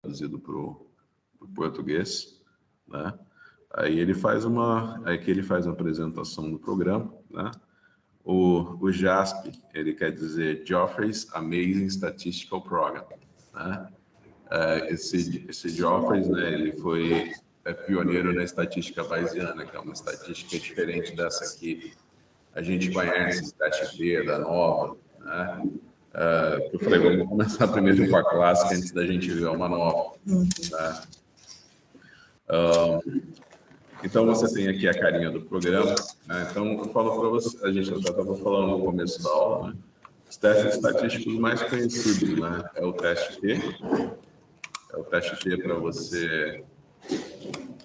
traduzido para o português, né? Aí ele faz uma apresentação do programa, né? O JASP, ele quer dizer Geoffrey's Amazing Statistical Program, né? Esse Geoffrey, né, ele foi pioneiro na estatística bayesiana, que é uma estatística diferente dessa que a gente conhece, TST, da Nova, né? Eu falei, vamos começar primeiro com a clássica antes da gente ver uma nova, né? Então, você tem aqui a carinha do programa, né? Então, eu falo para você, a gente já estava falando no começo da aula, né? Os testes estatísticos mais conhecidos, né? É o teste T. É o teste T para você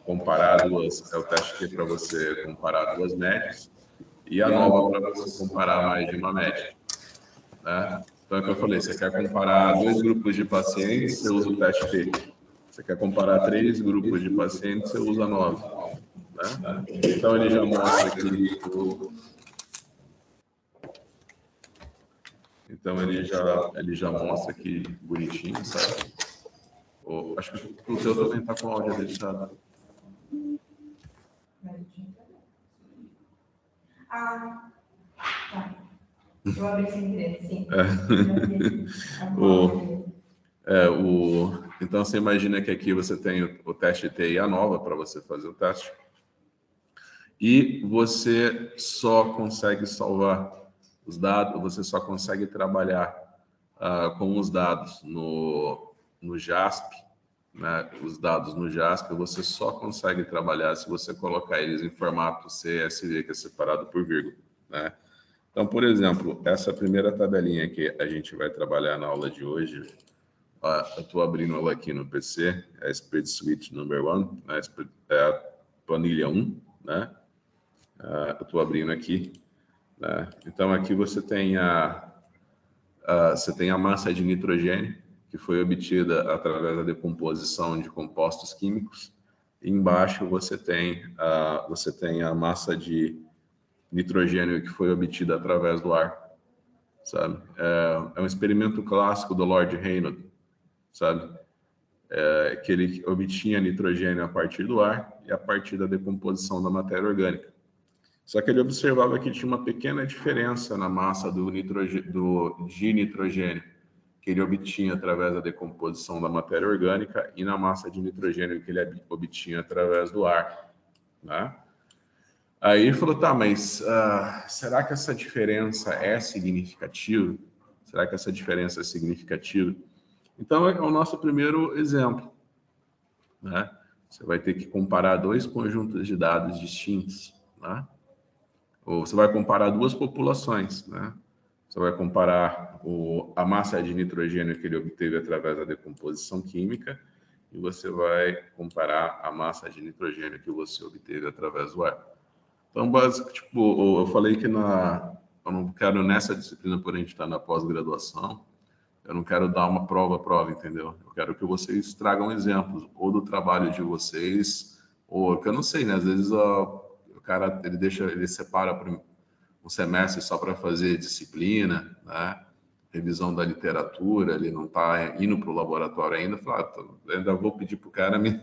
comparar duas médias. E a nova para você comparar mais de uma média, né? Então, é o que eu falei, você quer comparar 2 grupos de pacientes, você usa o teste T. Você quer comparar 3 grupos de pacientes, você usa a nova. Né? Então ele já mostra aqui ele já mostra aqui bonitinho, sabe? Acho que o seu também está com o áudio deixado. Tá. Eu abri sem querer, sim. Então você imagina que aqui você tem o teste T e a nova para você fazer o teste. E você só consegue salvar os dados, você só consegue trabalhar com os dados no JASP, né? Os dados no JASP você só consegue trabalhar se você colocar eles em formato CSV, que é separado por vírgula, né? Então, por exemplo, essa primeira tabelinha que a gente vai trabalhar na aula de hoje, eu estou abrindo ela aqui no PC, é a Spreadsheet Number 1, né? É a planilha 1, né? Eu estou abrindo aqui, né? Então, aqui você tem a massa de nitrogênio, que foi obtida através da decomposição de compostos químicos. E embaixo você tem a massa de nitrogênio que foi obtida através do ar, sabe? É um experimento clássico do Lord Reynolds, sabe? Que ele obtinha nitrogênio a partir do ar e a partir da decomposição da matéria orgânica. Só que ele observava que tinha uma pequena diferença na massa de nitrogênio que ele obtinha através da decomposição da matéria orgânica e na massa de nitrogênio que ele obtinha através do ar, né? Aí ele falou, tá, mas será que essa diferença é significativa? Será que essa diferença é significativa? Então, é o nosso primeiro exemplo, né? Você vai ter que comparar 2 conjuntos de dados distintos, né? Ou você vai comparar 2 populações, né? Você vai comparar a massa de nitrogênio que ele obteve através da decomposição química e você vai comparar a massa de nitrogênio que você obteve através do ar. Então, basicamente, tipo, eu falei que eu não quero nessa disciplina, por a gente estar na pós-graduação, eu não quero dar uma prova, entendeu? Eu quero que vocês tragam exemplos, ou do trabalho de vocês, ou que eu não sei, né? Às vezes o cara, ele separa um semestre só para fazer disciplina, né? Revisão da literatura, ele não está indo para o laboratório ainda, ainda vou pedir para o cara me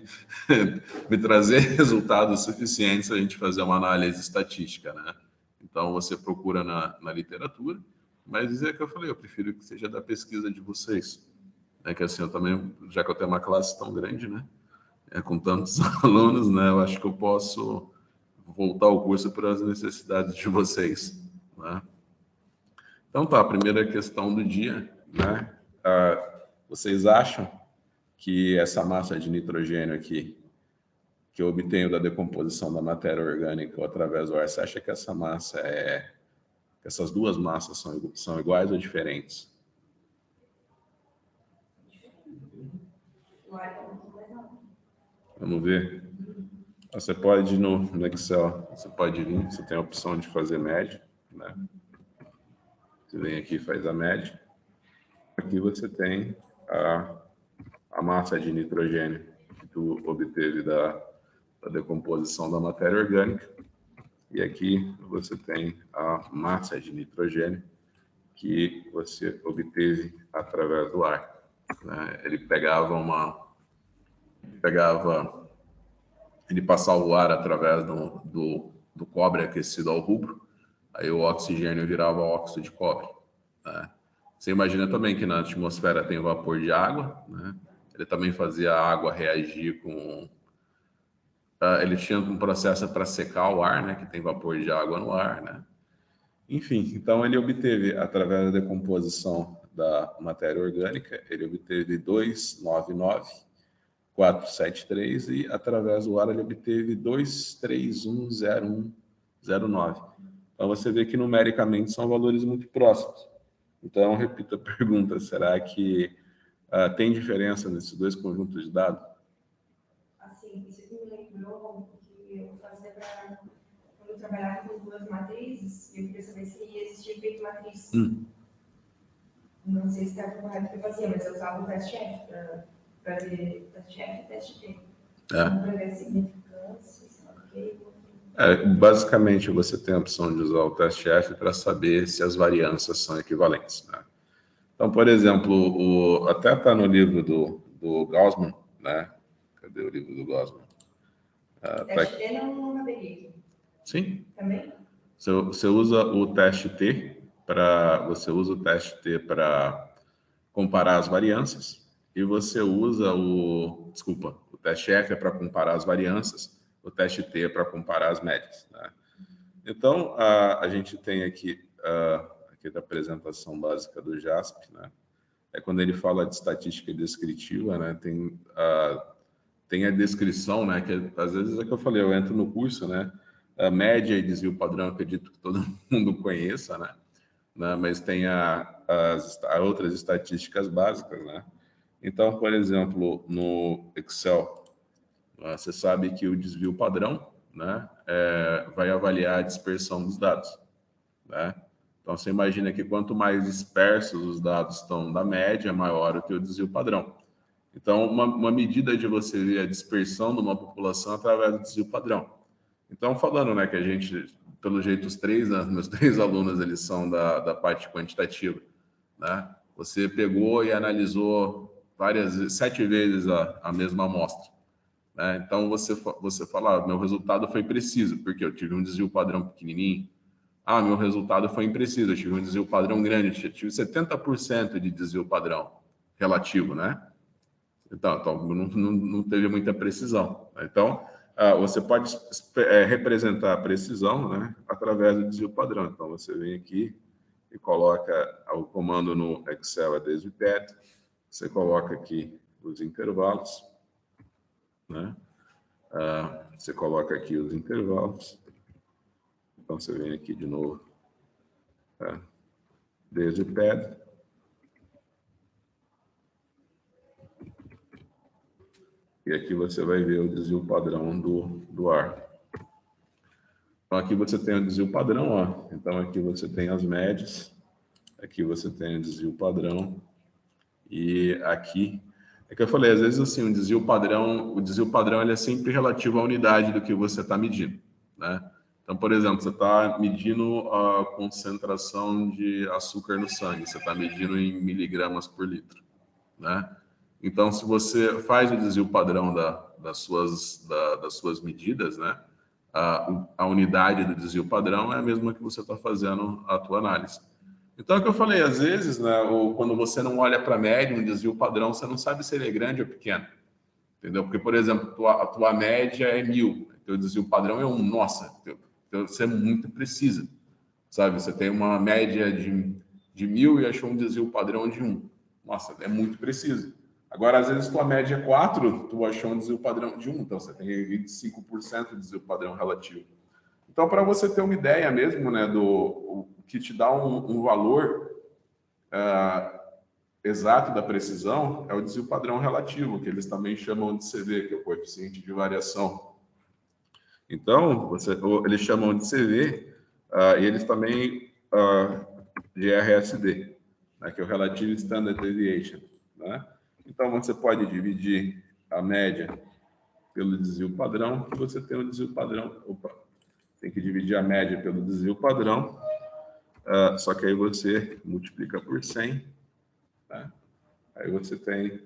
trazer resultados suficientes para a gente fazer uma análise estatística, né? Então, você procura na literatura, mas é que eu falei, eu prefiro que seja da pesquisa de vocês. É que assim, eu também, já que eu tenho uma classe tão grande, né? Com tantos alunos, né? Eu acho que eu posso voltar o curso para as necessidades de vocês, né? Então tá, a primeira questão do dia, né? Vocês acham que essa massa de nitrogênio aqui, que eu obtenho da decomposição da matéria orgânica através do ar, você acha que essa massa que essas 2 massas são iguais ou diferentes? Vamos ver. Você pode ir no Excel, você pode vir, você tem a opção de fazer média, né? Você vem aqui e faz a média. Aqui você tem a massa de nitrogênio que tu obteve da decomposição da matéria orgânica. E aqui você tem a massa de nitrogênio que você obteve através do ar, né? Ele pegava ele passava o ar através do cobre aquecido ao rubro, aí o oxigênio virava óxido de cobre, né? Você imagina também que na atmosfera tem vapor de água, né? Ele também fazia a água reagir com... ele tinha um processo para secar o ar, né? Que tem vapor de água no ar, né? Enfim, então ele obteve, através da decomposição da matéria orgânica, ele obteve 299, 473 e, através do ar, ele obteve 2310109. Então, você vê que, numericamente, são valores muito próximos. Então, repito a pergunta, será que tem diferença nesses dois conjuntos de dados? Assim, isso que me lembrou que eu fazia quando eu trabalhava com duas matrizes, eu queria saber se existia efeito matriz. Não sei se está correto o que eu fazia, mas eu usava o teste F para ver teste F e teste T. Para ver a significância, ok. Basicamente, você tem a opção de usar o teste F para saber se as variâncias são equivalentes, né? Então, por exemplo, até está no livro do Gaussman, né? Cadê o livro do Gaussman? Teste T não peguei. Sim. Também? Você usa o teste T para comparar as variâncias, e você usa o teste F é para comparar as variâncias, o teste T é para comparar as médias, né? Então, a gente tem aqui da apresentação básica do JASP, né? É quando ele fala de estatística descritiva, né? Tem a descrição, né? Que às vezes é que eu falei, eu entro no curso, né? A média e desvio padrão, acredito que todo mundo conheça, né? Mas tem as outras estatísticas básicas, né? Então, por exemplo, no Excel, você sabe que o desvio padrão, né? Vai avaliar a dispersão dos dados, né? Então, você imagina que quanto mais dispersos os dados estão da média, maior o teu desvio padrão. Então, uma medida de você ver a dispersão de uma população através do desvio padrão. Então, falando, né, que a gente, pelo jeito, meus três alunos, eles são da parte quantitativa, né? Você pegou e analisou 7 vezes a mesma amostra, né? Então, você fala, meu resultado foi preciso, porque eu tive um desvio padrão pequenininho. Meu resultado foi impreciso, eu tive um desvio padrão grande, eu tive 70% de desvio padrão relativo, né? Então não teve muita precisão. Então, você pode representar a precisão, né, através do desvio padrão. Então, você vem aqui e coloca o comando no Excel, é desviped, você coloca aqui os intervalos, né? Você coloca aqui os intervalos. Então, você vem aqui de novo, desviped. E aqui você vai ver o desvio padrão do ar. Então, aqui você tem o desvio padrão, ó. Então, aqui você tem as médias. Aqui você tem o desvio padrão. E aqui... É que eu falei, às vezes, assim, o desvio padrão ele é sempre relativo à unidade do que você está medindo, né? Então, por exemplo, você está medindo a concentração de açúcar no sangue. Você está medindo em miligramas por litro, né? Então, se você faz o desvio padrão das suas medidas, né, a unidade do desvio padrão é a mesma que você está fazendo a tua análise. Então, é o que eu falei, às vezes, né, quando você não olha para a média, um desvio padrão, você não sabe se ele é grande ou pequeno. Entendeu? Porque, por exemplo, a tua média é 1000, teu desvio padrão é 1. Nossa, você é muito precisa, sabe? Você tem uma média de 1000 e achou um desvio padrão de 1. Nossa, é muito preciso. Agora, às vezes, tua média é 4, tu achou um desvio padrão de 1, então você tem 25% de desvio padrão relativo. Então, para você ter uma ideia mesmo, né, o que te dá um valor exato da precisão é o desvio padrão relativo, que eles também chamam de CV, que é o coeficiente de variação. Então, eles chamam de CV e eles também de RSD, né, que é o Relative Standard Deviation, né? Então, você pode dividir a média pelo desvio padrão, que você tem o desvio padrão. Tem que dividir a média pelo desvio padrão, só que aí você multiplica por 100, né? Aí você tem...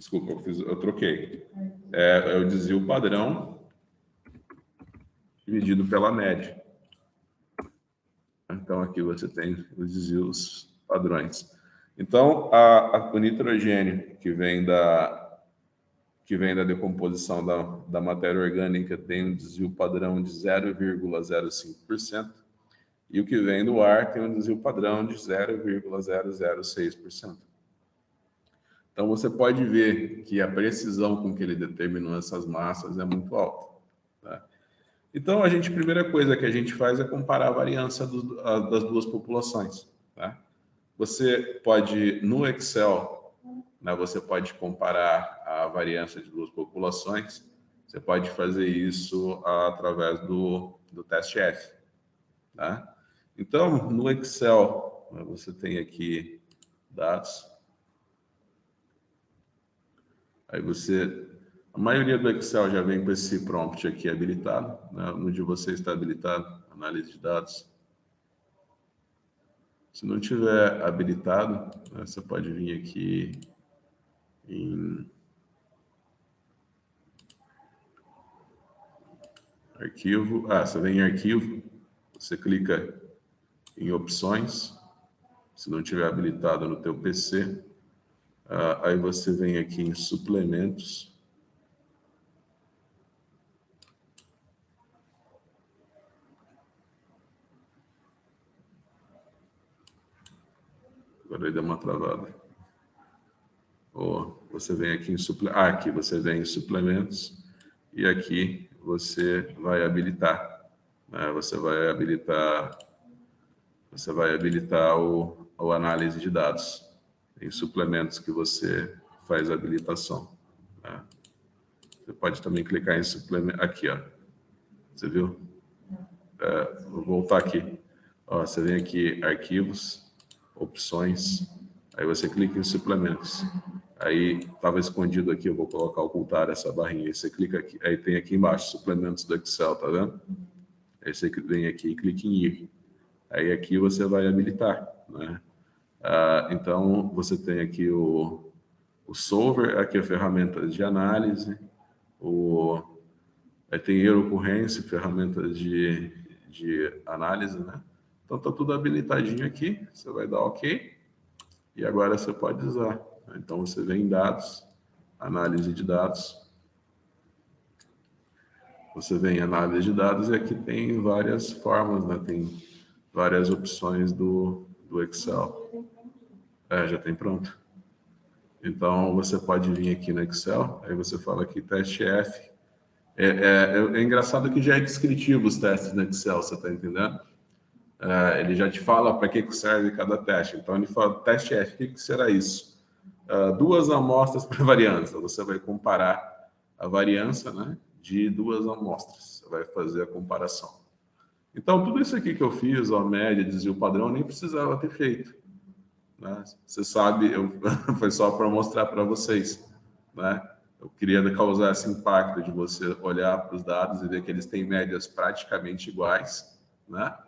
Desculpa, eu troquei. É o desvio padrão dividido pela média. Então, aqui você tem os desvios padrões. Então, o nitrogênio que vem da decomposição da matéria orgânica tem um desvio padrão de 0,05%, e o que vem do ar tem um desvio padrão de 0,006%. Então, você pode ver que a precisão com que ele determinou essas massas é muito alta. Tá? Então, a primeira coisa que a gente faz é comparar a variância das duas populações. Tá? Você pode, no Excel, né, você pode comparar a variância de duas populações. Você pode fazer isso através do teste F. Tá? Então, no Excel, você tem aqui dados. Aí a maioria do Excel já vem com esse prompt aqui habilitado, né? No de você está habilitado, análise de dados. Se não tiver habilitado, né, você pode vir aqui em arquivo. Você vem em arquivo, você clica em opções, se não tiver habilitado no teu PC. Aí você vem aqui em suplementos. Agora ele deu uma travada. Você vem aqui em aqui você vem em suplementos e aqui você vai habilitar. Né? Você vai habilitar o análise de dados. Em suplementos que você faz a habilitação. Né? Você pode também clicar em suplemento. Aqui, ó. Você viu? Vou voltar aqui. Você vem aqui, arquivos, opções. Aí você clica em suplementos. Aí estava escondido aqui, eu vou colocar ocultar essa barrinha. Aí você clica aqui, aí tem aqui embaixo, suplementos do Excel, tá vendo? Aí você vem aqui e clica em ir. Aí aqui você vai habilitar, né? Então, você tem aqui o solver, aqui a ferramenta de análise, aí tem erro ocorrência, ferramentas de análise, né? Então, está tudo habilitadinho aqui, você vai dar OK, e agora você pode usar. Então, você vem em dados, análise de dados, você vem em análise de dados e aqui tem várias formas, né? Tem várias opções do Excel. Já tem pronto. Então, você pode vir aqui no Excel, aí você fala aqui, teste F. É engraçado que já é descritivo os testes no Excel, você está entendendo? Ele já te fala para que serve cada teste. Então, ele fala, teste F, o que será isso? 2 amostras para variância. Você vai comparar a variância, né, de 2 amostras. Você vai fazer a comparação. Então, tudo isso aqui que eu fiz, a média, desvio padrão, nem precisava ter feito. Né? Você sabe, foi só para mostrar para vocês, né? Eu queria causar esse impacto de você olhar para os dados e ver que eles têm médias praticamente iguais, né?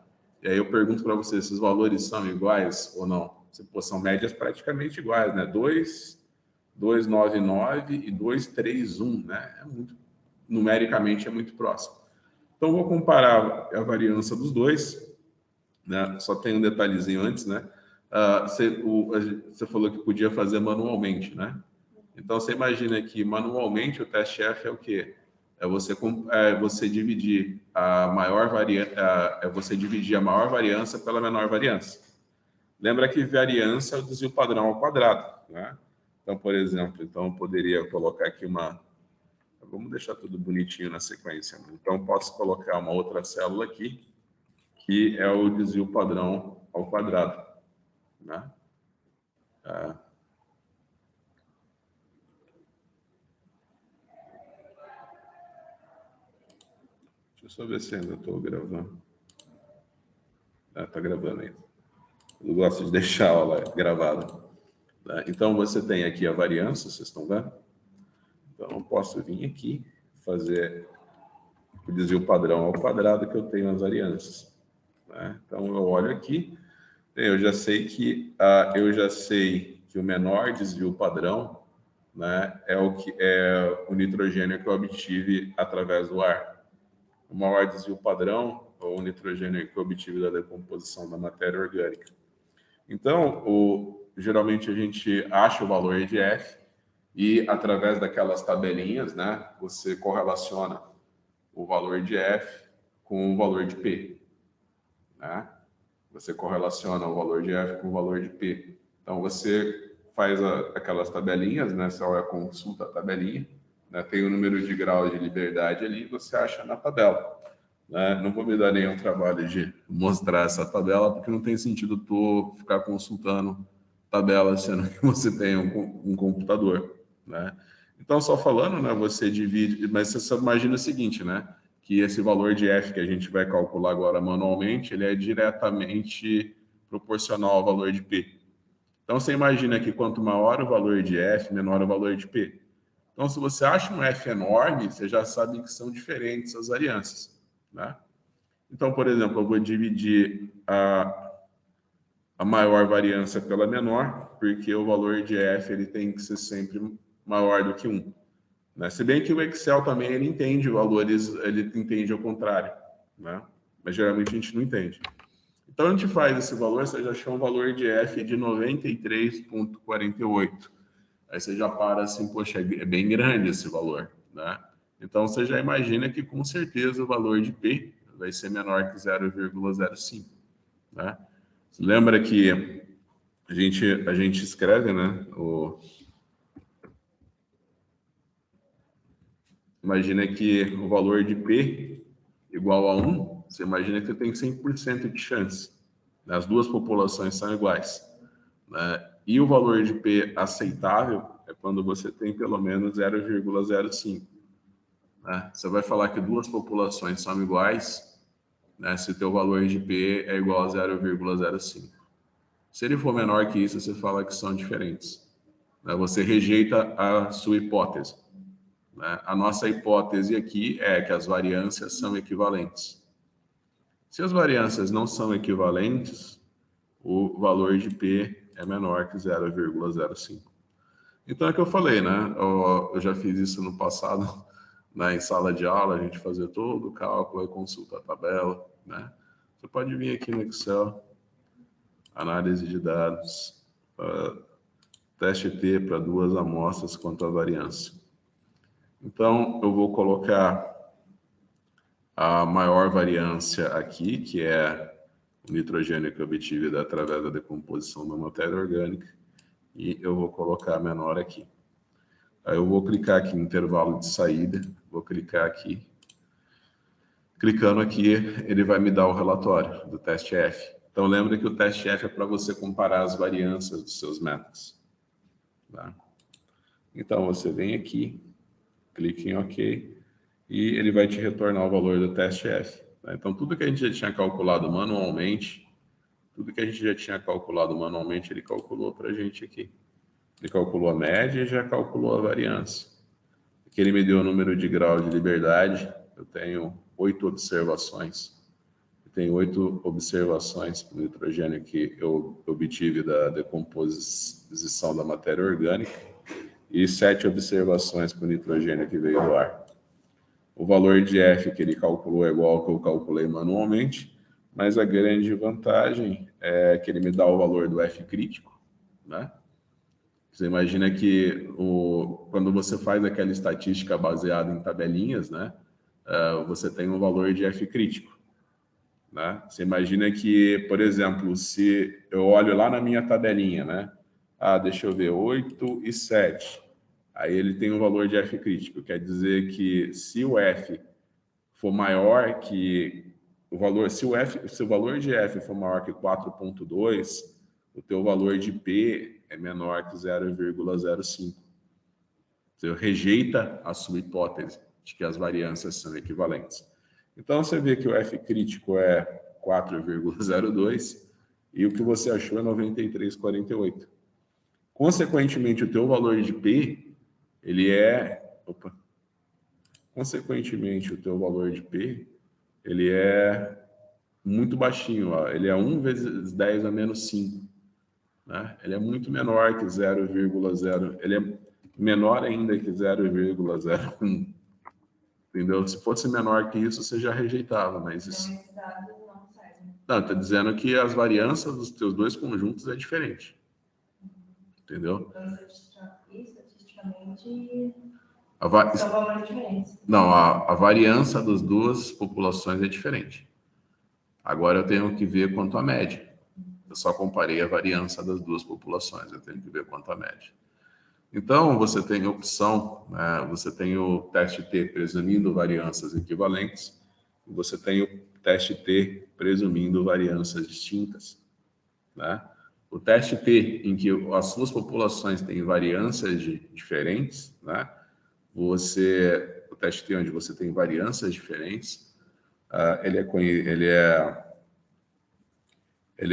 E aí eu pergunto para você, esses valores são iguais ou não? São médias praticamente iguais, né? 2,99 e 2,31, né? Numericamente é muito próximo. Então, vou comparar a variância dos dois, né? Só tem um detalhezinho antes, né? Você falou que podia fazer manualmente, né? Então, você imagina que manualmente o teste F é o quê? É você dividir a maior variância pela menor variância. Lembra que variância é o desvio padrão ao quadrado, né? Então, por exemplo, eu poderia colocar aqui vamos deixar tudo bonitinho na sequência. Então, posso colocar uma outra célula aqui, que é o desvio padrão ao quadrado, né? Deixa eu só ver se ainda estou gravando. Está gravando ainda. Eu gosto de deixar a aula gravada. Né? Então, você tem aqui a variância, vocês estão vendo? Então, eu posso vir aqui, fazer o desvio padrão ao quadrado, que eu tenho as variâncias. Né? Então, eu olho aqui, eu já sei que o menor desvio padrão, né, é o nitrogênio que eu obtive através do ar. O maior desvio padrão é o nitrogênio que eu obtive da decomposição da matéria orgânica. Então, geralmente a gente acha o valor de F e, através daquelas tabelinhas, né, você correlaciona o valor de F com o valor de P. Né? Você correlaciona o valor de F com o valor de P. Então, você faz aquelas tabelinhas, né? Você olha, consulta a tabelinha, né? Tem o número de graus de liberdade ali, você acha na tabela. Né? Não vou me dar nenhum trabalho de mostrar essa tabela, porque não tem sentido tu ficar consultando tabela, sendo que você tem um computador. Né? Então, só falando, né? Você divide, mas você só imagina o seguinte, né? Que esse valor de F que a gente vai calcular agora manualmente, ele é diretamente proporcional ao valor de P. Então, você imagina que quanto maior o valor de F, menor o valor de P. Então, se você acha um F enorme, você já sabe que são diferentes as variâncias. Né? Então, por exemplo, eu vou dividir a maior variância pela menor, porque o valor de F ele tem que ser sempre maior do que 1. Né? Se bem que o Excel também ele entende valores, ele entende ao contrário, né? Mas geralmente a gente não entende. Então a gente faz esse valor, você já achou um valor de F de 93,48. Aí você já para assim, poxa, é bem grande esse valor, né? Então você já imagina que com certeza o valor de P vai ser menor que 0,05, né? Você lembra que a gente escreve, né? Imagina que o valor de P igual a 1, você imagina que você tem 100% de chance. Né? As duas populações são iguais. Né? E o valor de P aceitável é quando você tem pelo menos 0,05. Né? Você vai falar que duas populações são iguais, né? Se o teu valor de P é igual a 0,05. Se ele for menor que isso, você fala que são diferentes. Né? Você rejeita a sua hipótese. Né? A nossa hipótese aqui é que as variâncias são equivalentes. Se as variâncias não são equivalentes, o valor de P é menor que 0,05. Então é que eu falei, né? Eu já fiz isso no passado, né? Em sala de aula, a gente fazia todo o cálculo e consulta a tabela, né? Você pode vir aqui no Excel, análise de dados, teste T para 2 amostras quanto à variância. Então, eu vou colocar a maior variância aqui, que é o nitrogênio que eu obtive através da decomposição da matéria orgânica, e eu vou colocar a menor aqui. Aí eu vou clicar aqui no intervalo de saída, vou clicar aqui. Clicando aqui, ele vai me dar o relatório do teste F. Então, lembra que o teste F é para você comparar as variâncias dos seus métodos. Tá? Então, você vem aqui, clique em OK, e ele vai te retornar o valor do teste F. Tá? Então, tudo que a gente já tinha calculado manualmente, ele calculou para a gente aqui. Ele calculou a média e já calculou a variância. Aqui ele me deu o número de graus de liberdade. Eu tenho 8 observações. Eu tenho 8 observações para o nitrogênio que eu obtive da decomposição da matéria orgânica e 7 observações para o nitrogênio que veio do ar. O valor de F que ele calculou é igual ao que eu calculei manualmente, mas a grande vantagem é que ele me dá o valor do F crítico, né? Você imagina que quando você faz aquela estatística baseada em tabelinhas, né? Você tem um valor de F crítico, né? Você imagina que, por exemplo, se eu olho lá na minha tabelinha, né? Deixa eu ver, 8 e 7. Aí ele tem um valor de F crítico, quer dizer que se o F for maior que o valor, se o valor de F for maior que 4,2, o teu valor de P é menor que 0,05. Você rejeita a sua hipótese de que as variâncias são equivalentes. Então, você vê que o F crítico é 4,02 e o que você achou é 93,48. Consequentemente, o teu valor de P, ele é... Consequentemente, o teu valor de P, ele é muito baixinho, ó. Ele é 1 vezes 10 a menos 5. Né? Ele é muito menor que 0,0. menor ainda que 0,01. Entendeu? Se fosse menor que isso, você já rejeitava, mas isso... Então, esse dado não serve. Não, está dizendo que as variâncias dos teus dois conjuntos é diferente. Entendeu? Então, estatisticamente, A são valores diferentes. Não, a variância das duas populações é diferente. Agora eu tenho que ver quanto à média. Eu só comparei a variância das duas populações, eu tenho que ver quanto à média. Então, você tem a opção, né, você tem o teste T presumindo variâncias equivalentes, e você tem o teste T presumindo variâncias distintas. Né? O teste T, em que as suas populações têm variâncias diferentes, né? O teste T onde você tem variâncias diferentes, ele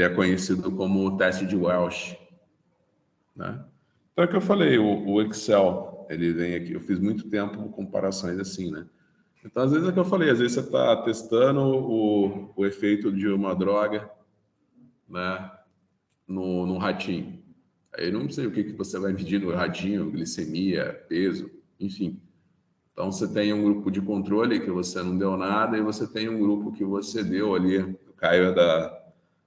é conhecido como o teste de Welch. Né? Então, é o que eu falei, o Excel, ele vem aqui, eu fiz muito tempo comparações assim, né? Então, às vezes é o que eu falei, às vezes você está testando o efeito de uma droga, né, no ratinho. Aí não sei o que você vai medir no ratinho, glicemia, peso, enfim. Então, você tem um grupo de controle que você não deu nada e você tem um grupo que você deu ali, o Caio é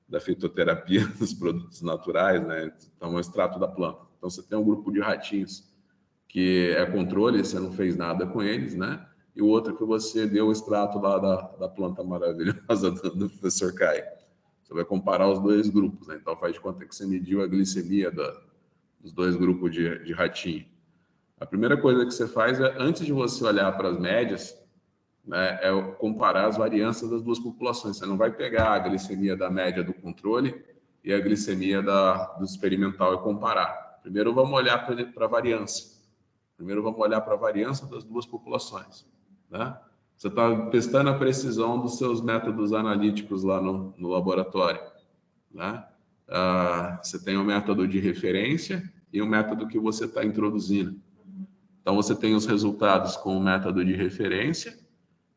da fitoterapia dos produtos naturais, né? Então, é o extrato da planta. Então, você tem um grupo de ratinhos que é controle, você não fez nada com eles, né? E o outro que você deu o extrato lá da planta maravilhosa do professor Caio. Você vai comparar os dois grupos, né? Então, faz de conta que você mediu a glicemia dos dois grupos de ratinho. A primeira coisa que você faz é, antes de você olhar para as médias, né, é comparar as variâncias das duas populações. Você não vai pegar a glicemia da média do controle e a glicemia do experimental e comparar. Primeiro vamos olhar para a variância. Primeiro vamos olhar para a variância das duas populações. Né? Você está testando a precisão dos seus métodos analíticos lá no laboratório. Né? Você tem um método de referência e um método que você está introduzindo. Então, você tem os resultados com o método de referência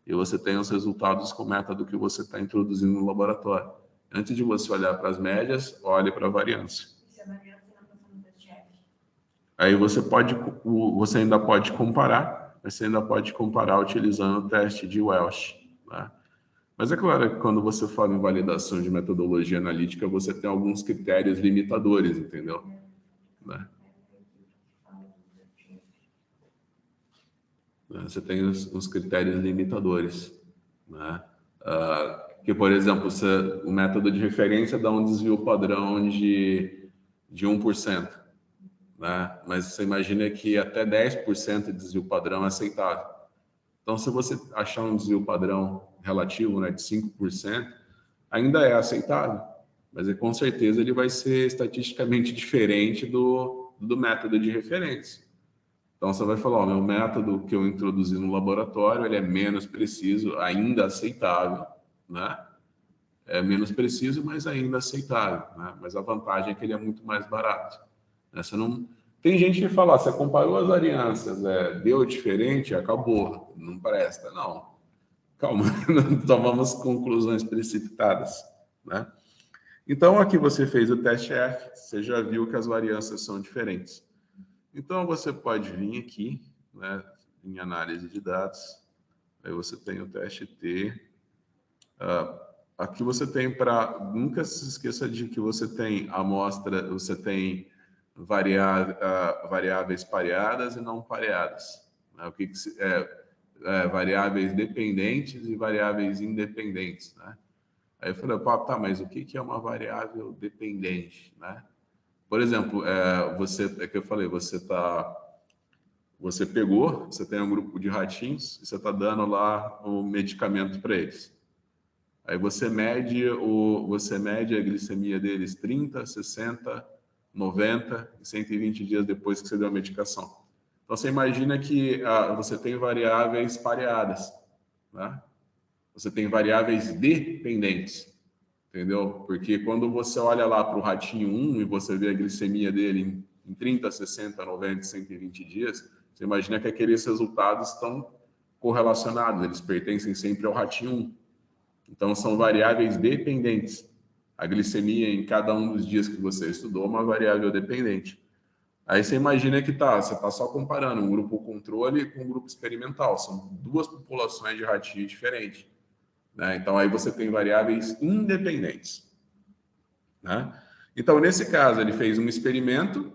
e você tem os resultados com o método que você está introduzindo no laboratório. Antes de você olhar para as médias, olhe para a variância. Se a variância não está no teste F. Aí você ainda pode comparar, mas você ainda pode comparar utilizando o teste de Welch. Né? Mas é claro que quando você fala em validação de metodologia analítica, você tem alguns critérios limitadores, entendeu? Né? Você tem os critérios limitadores, né? Que, por exemplo, o método de referência dá um desvio padrão de 1%, né? Mas você imagina que até 10% de desvio padrão é aceitável. Então, se você achar um desvio padrão relativo, né, de 5%, ainda é aceitável, mas com certeza ele vai ser estatisticamente diferente do método de referência. Então, você vai falar, meu método que eu introduzi no laboratório, ele é menos preciso, ainda aceitável, né? É menos preciso, mas ainda aceitável, né? Mas a vantagem é que ele é muito mais barato. Né? Você não... Tem gente que fala, você comparou as variâncias, deu diferente, acabou, não presta. Não, calma, não tomamos conclusões precipitadas, né? Então, aqui você fez o teste F, você já viu que as variâncias são diferentes. Então, você pode vir aqui, né, em análise de dados, aí você tem o teste T. Aqui você tem para... Nunca se esqueça de que você tem amostra, você tem variáveis pareadas e não pareadas. Né? O que variáveis dependentes e variáveis independentes. Né? Aí eu falei, tá, mas o que é uma variável dependente? Né? Por exemplo, é que eu falei, você pegou, você tem um grupo de ratinhos e você está dando lá um medicamento para eles. Aí você mede a glicemia deles 30, 60, 90 e 120 dias depois que você deu a medicação. Então você imagina que você tem variáveis pareadas, né? Você tem variáveis dependentes. Entendeu? Porque quando você olha lá para o ratinho 1 e você vê a glicemia dele em 30, 60, 90, 120 dias, você imagina que aqueles resultados estão correlacionados, eles pertencem sempre ao ratinho 1. Então, são variáveis dependentes. A glicemia em cada um dos dias que você estudou é uma variável dependente. Aí você imagina que você está só comparando um grupo controle com um grupo experimental. São duas populações de ratinho diferentes, né? Então, aí você tem variáveis independentes, né? Então, nesse caso, ele fez um experimento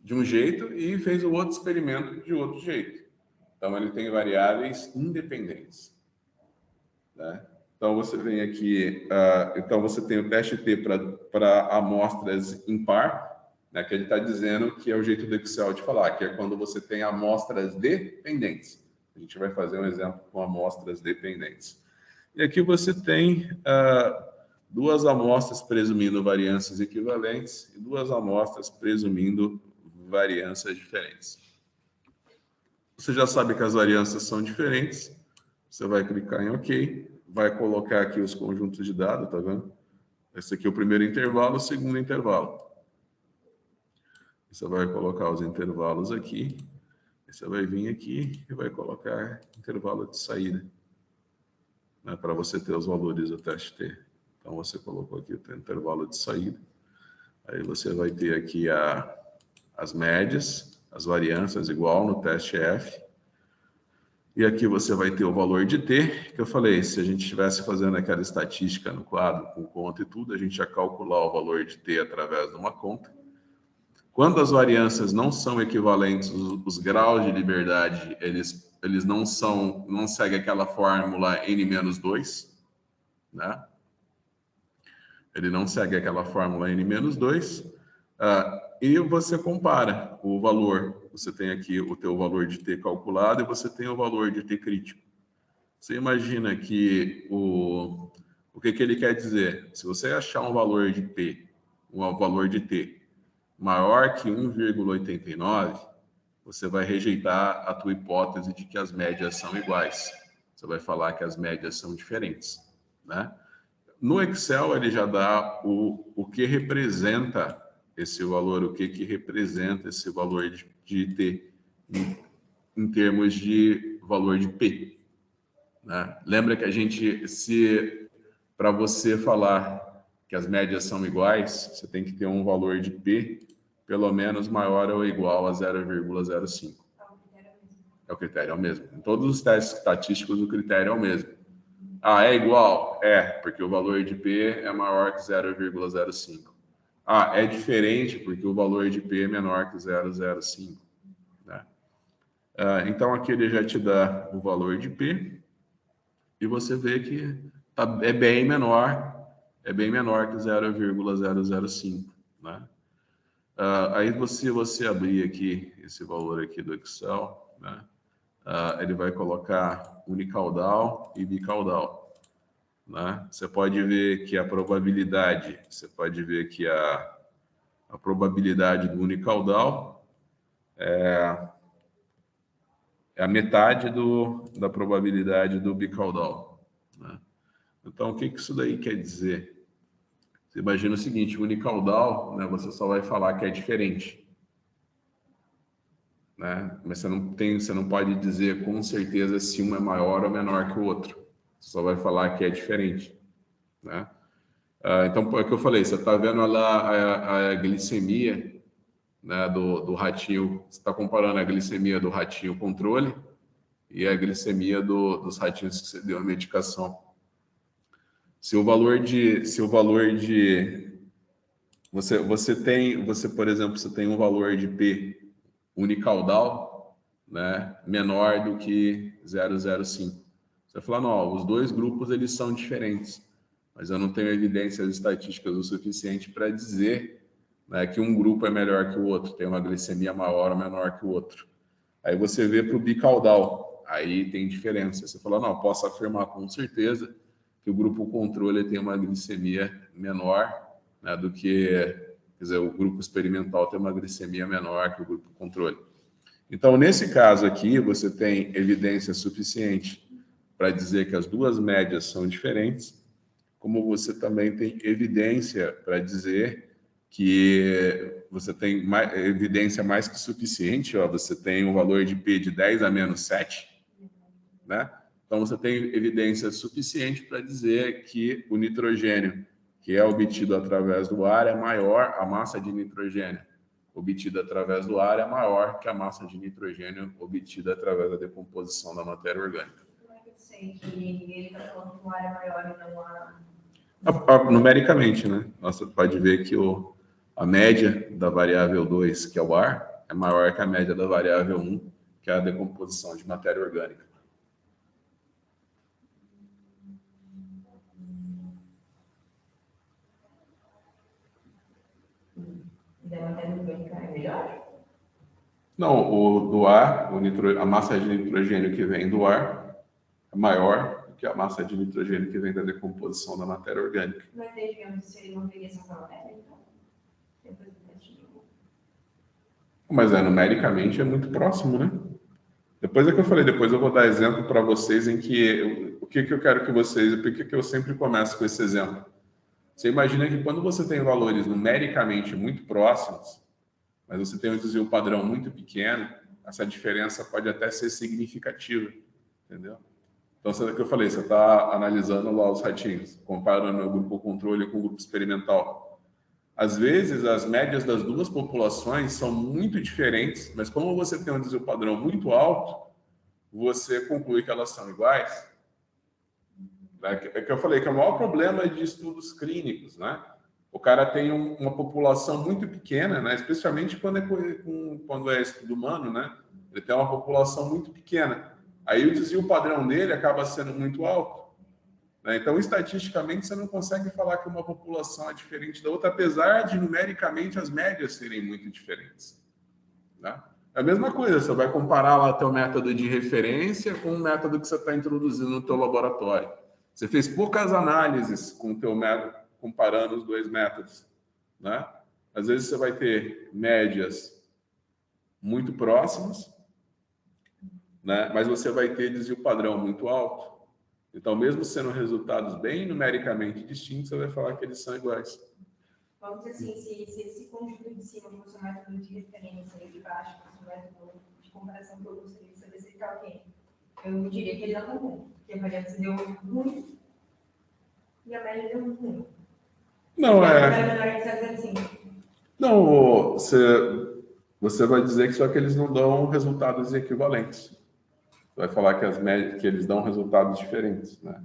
de um jeito e fez o outro experimento de outro jeito. Então, ele tem variáveis independentes, né? Então, você vem aqui, então você tem o teste T para amostras impar, né, que ele está dizendo que é o jeito do Excel de falar, que é quando você tem amostras dependentes. A gente vai fazer um exemplo com amostras dependentes. E aqui você tem duas amostras presumindo variâncias equivalentes e duas amostras presumindo variâncias diferentes. Você já sabe que as variâncias são diferentes. Você vai clicar em OK, vai colocar aqui os conjuntos de dados, tá vendo? Esse aqui é o primeiro intervalo, o segundo intervalo. Você vai colocar os intervalos aqui. Você vai vir aqui e vai colocar intervalo de saída, né, para você ter os valores do teste T. Então, você colocou aqui o intervalo de saída. Aí você vai ter aqui as médias, as variâncias igual no teste F. E aqui você vai ter o valor de T, que eu falei, se a gente estivesse fazendo aquela estatística no quadro, com conta e tudo, a gente ia calcular o valor de T através de uma conta. Quando as variâncias não são equivalentes, os graus de liberdade, eles não seguem aquela fórmula N-2, né? Ele não segue aquela fórmula N-2, e você compara o valor. Você tem aqui o teu valor de T calculado e você tem o valor de T crítico. Você imagina que o que ele quer dizer? Se você achar um valor de P, um valor de T maior que 1,89, você vai rejeitar a tua hipótese de que as médias são iguais. Você vai falar que as médias são diferentes, né? No Excel, ele já dá o que representa esse valor, o que que representa esse valor de T em termos de valor de P, né? Lembra que a gente, para você falar que as médias são iguais, você tem que ter um valor de P pelo menos maior ou igual a 0,05. É o critério, é o mesmo. Em todos os testes estatísticos, o critério é o mesmo. Ah, é igual? É, porque o valor de P é maior que 0,05. Ah, é diferente porque o valor de P é menor que 0,05. Né? Então, aqui ele já te dá o valor de P e você vê que é bem menor que 0,005. Né? Aí, você abrir aqui esse valor aqui do Excel, né? Ele vai colocar unicaudal e bicaudal, né? Você pode ver que a probabilidade, a probabilidade do unicaudal é a metade da probabilidade do bicaudal, né? Então, o que isso daí quer dizer? Você imagina o seguinte, o unicaudal, né, você só vai falar que é diferente, né? Mas você não pode dizer com certeza se um é maior ou menor que o outro. Você só vai falar que é diferente, né? Então, é o que eu falei, você está vendo lá a glicemia, né, do ratinho, você está comparando a glicemia do ratinho controle e a glicemia dos ratinhos que você deu a medicação. Se o valor de por exemplo, você tem um valor de P unicaudal, né, menor do que 0,05. Você fala, não, os dois grupos eles são diferentes, mas eu não tenho evidências estatísticas o suficiente para dizer, né, que um grupo é melhor que o outro, tem uma glicemia maior ou menor que o outro. Aí você vê para o bicaudal, aí tem diferença. Você fala, não, posso afirmar com certeza que o grupo controle tem uma glicemia menor, né, do que, quer dizer, o grupo experimental tem uma glicemia menor que o grupo controle. Então, nesse caso aqui, você tem evidência suficiente para dizer que as duas médias são diferentes, como você também tem evidência para dizer que você tem evidência mais que suficiente, ó, você tem um valor de P de 10 a menos 7, né? Então, você tem evidência suficiente para dizer que o nitrogênio, que é obtido através do ar, é maior, a massa de nitrogênio obtida através do ar é maior que a massa de nitrogênio obtida através da decomposição da matéria orgânica. Como é que eu sei que ele está falando que o ar é maior e não a... Numericamente, né? Você pode ver que a média da variável 2, que é o ar, é maior que a média da variável 1, que é a decomposição de matéria orgânica. E da matéria orgânica é melhor? Não, o do ar, a massa de nitrogênio que vem do ar é maior do que a massa de nitrogênio que vem da decomposição da matéria orgânica. Mas digamos, se ele não teria essa matéria, então? Depois do teste de novo. Mas numericamente é muito próximo, né? Depois é que eu falei, depois eu vou dar exemplo para vocês em que o que eu quero que vocês, por que eu sempre começo com esse exemplo. Você imagina que quando você tem valores numericamente muito próximos, mas você tem um desvio padrão muito pequeno, essa diferença pode até ser significativa, entendeu? Então, isso é o que eu falei, você está analisando lá os ratinhos, comparando o grupo controle com o grupo experimental. Às vezes, as médias das duas populações são muito diferentes, mas como você tem um desvio padrão muito alto, você conclui que elas são iguais. É que eu falei que é o maior problema de estudos clínicos, né? O cara tem uma população muito pequena, né? Especialmente quando é estudo humano, né? Ele tem uma população muito pequena. Aí o desvio padrão dele acaba sendo muito alto, né? Então, estatisticamente, você não consegue falar que uma população é diferente da outra, apesar de, numericamente, as médias serem muito diferentes, né? É a mesma coisa, você vai comparar lá teu método de referência com o método que você está introduzindo no teu laboratório. Você fez poucas análises com o teu método, comparando os dois métodos, né? Às vezes você vai ter médias muito próximas, né? Mas você vai ter desvio padrão muito alto. Então, mesmo sendo resultados bem numericamente distintos, você vai falar que eles são iguais. Vamos dizer assim, se esse conjunto de cima fosse o método de referência e de baixo fosse o método de comparação que eu gostaria de saber se ele está ok, eu diria que ele não está bom, porque a variância deu ruim e a média deu ruim. Não, Não, você vai dizer que só que eles não dão resultados equivalentes. Vai falar que que eles dão resultados diferentes, né?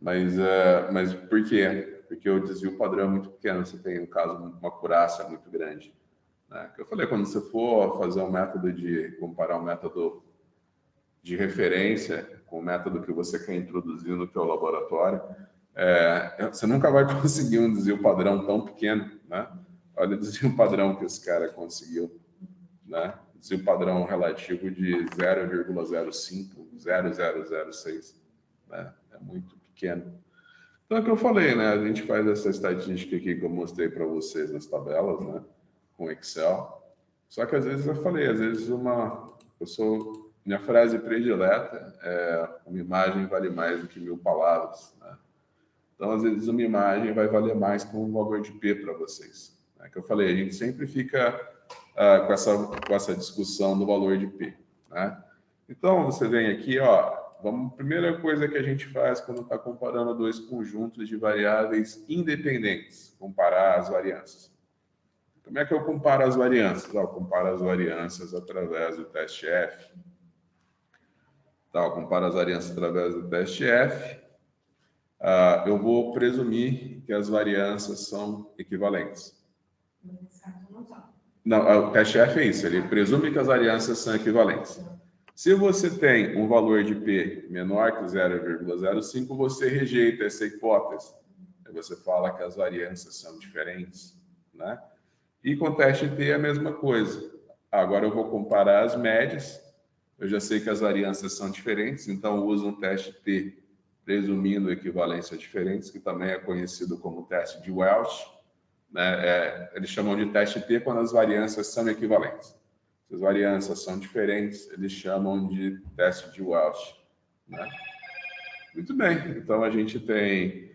Mas por quê? Porque o desvio padrão é muito pequeno. Você tem, no caso, uma acurácia muito grande, né? Que eu falei, quando você for fazer um método comparar um método de referência com o método que você quer introduzir no teu laboratório, você nunca vai conseguir um desvio padrão tão pequeno, né? Olha o desvio padrão que esse cara conseguiu, né? Desvio padrão relativo de 0,05, 0,006, né? É muito pequeno. Então, é o que eu falei, né? A gente faz essa estatística aqui que eu mostrei para vocês nas tabelas, né? Com Excel. Só que às vezes eu falei, às vezes minha frase predileta é: uma imagem vale mais do que 1000 palavras, né? Então, às vezes, uma imagem vai valer mais que um valor de P para vocês. É que eu falei, a gente sempre fica com essa discussão do valor de P, né? Então, você vem aqui, ó, primeira coisa que a gente faz quando está comparando dois conjuntos de variáveis independentes, comparar as variâncias. Como é que eu comparo as variâncias? Eu comparo as variâncias através do teste F. Eu comparo as variâncias através do teste F. Eu vou presumir que as variâncias são equivalentes. Não, o teste F é isso, ele presume que as variâncias são equivalentes. Se você tem um valor de P menor que 0,05, você rejeita essa hipótese. Aí você fala que as variâncias são diferentes, né? E com o teste T é a mesma coisa. Agora eu vou comparar as médias. Eu já sei que as variâncias são diferentes, então eu uso um teste T presumindo equivalências diferentes, que também é conhecido como teste de Welch, né? Eles chamam de teste T quando as variâncias são equivalentes. Se as variâncias são diferentes, eles chamam de teste de Welch, né? Muito bem, então a gente tem...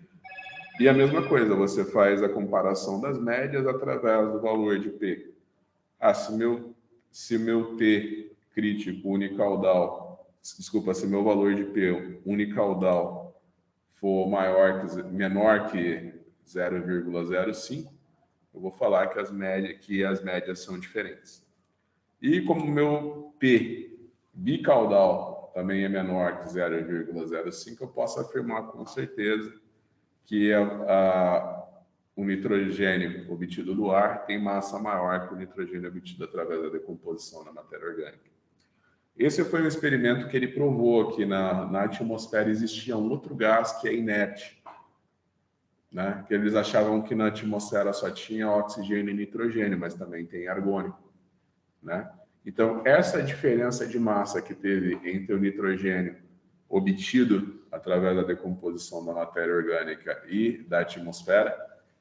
E a mesma coisa, você faz a comparação das médias através do valor de P. Se meu T crítico unicaudal, desculpa, se meu valor de P unicaudal for menor que 0,05, eu vou falar que as médias são diferentes. E como o meu P bicaudal também é menor que 0,05, eu posso afirmar com certeza que o nitrogênio obtido do ar tem massa maior que o nitrogênio obtido através da decomposição na matéria orgânica. Esse foi um experimento que ele provou que na atmosfera existia um outro gás que é inerte, né? Que eles achavam que na atmosfera só tinha oxigênio e nitrogênio, mas também tem argônio, né? Então, essa diferença de massa que teve entre o nitrogênio obtido através da decomposição da matéria orgânica e da atmosfera,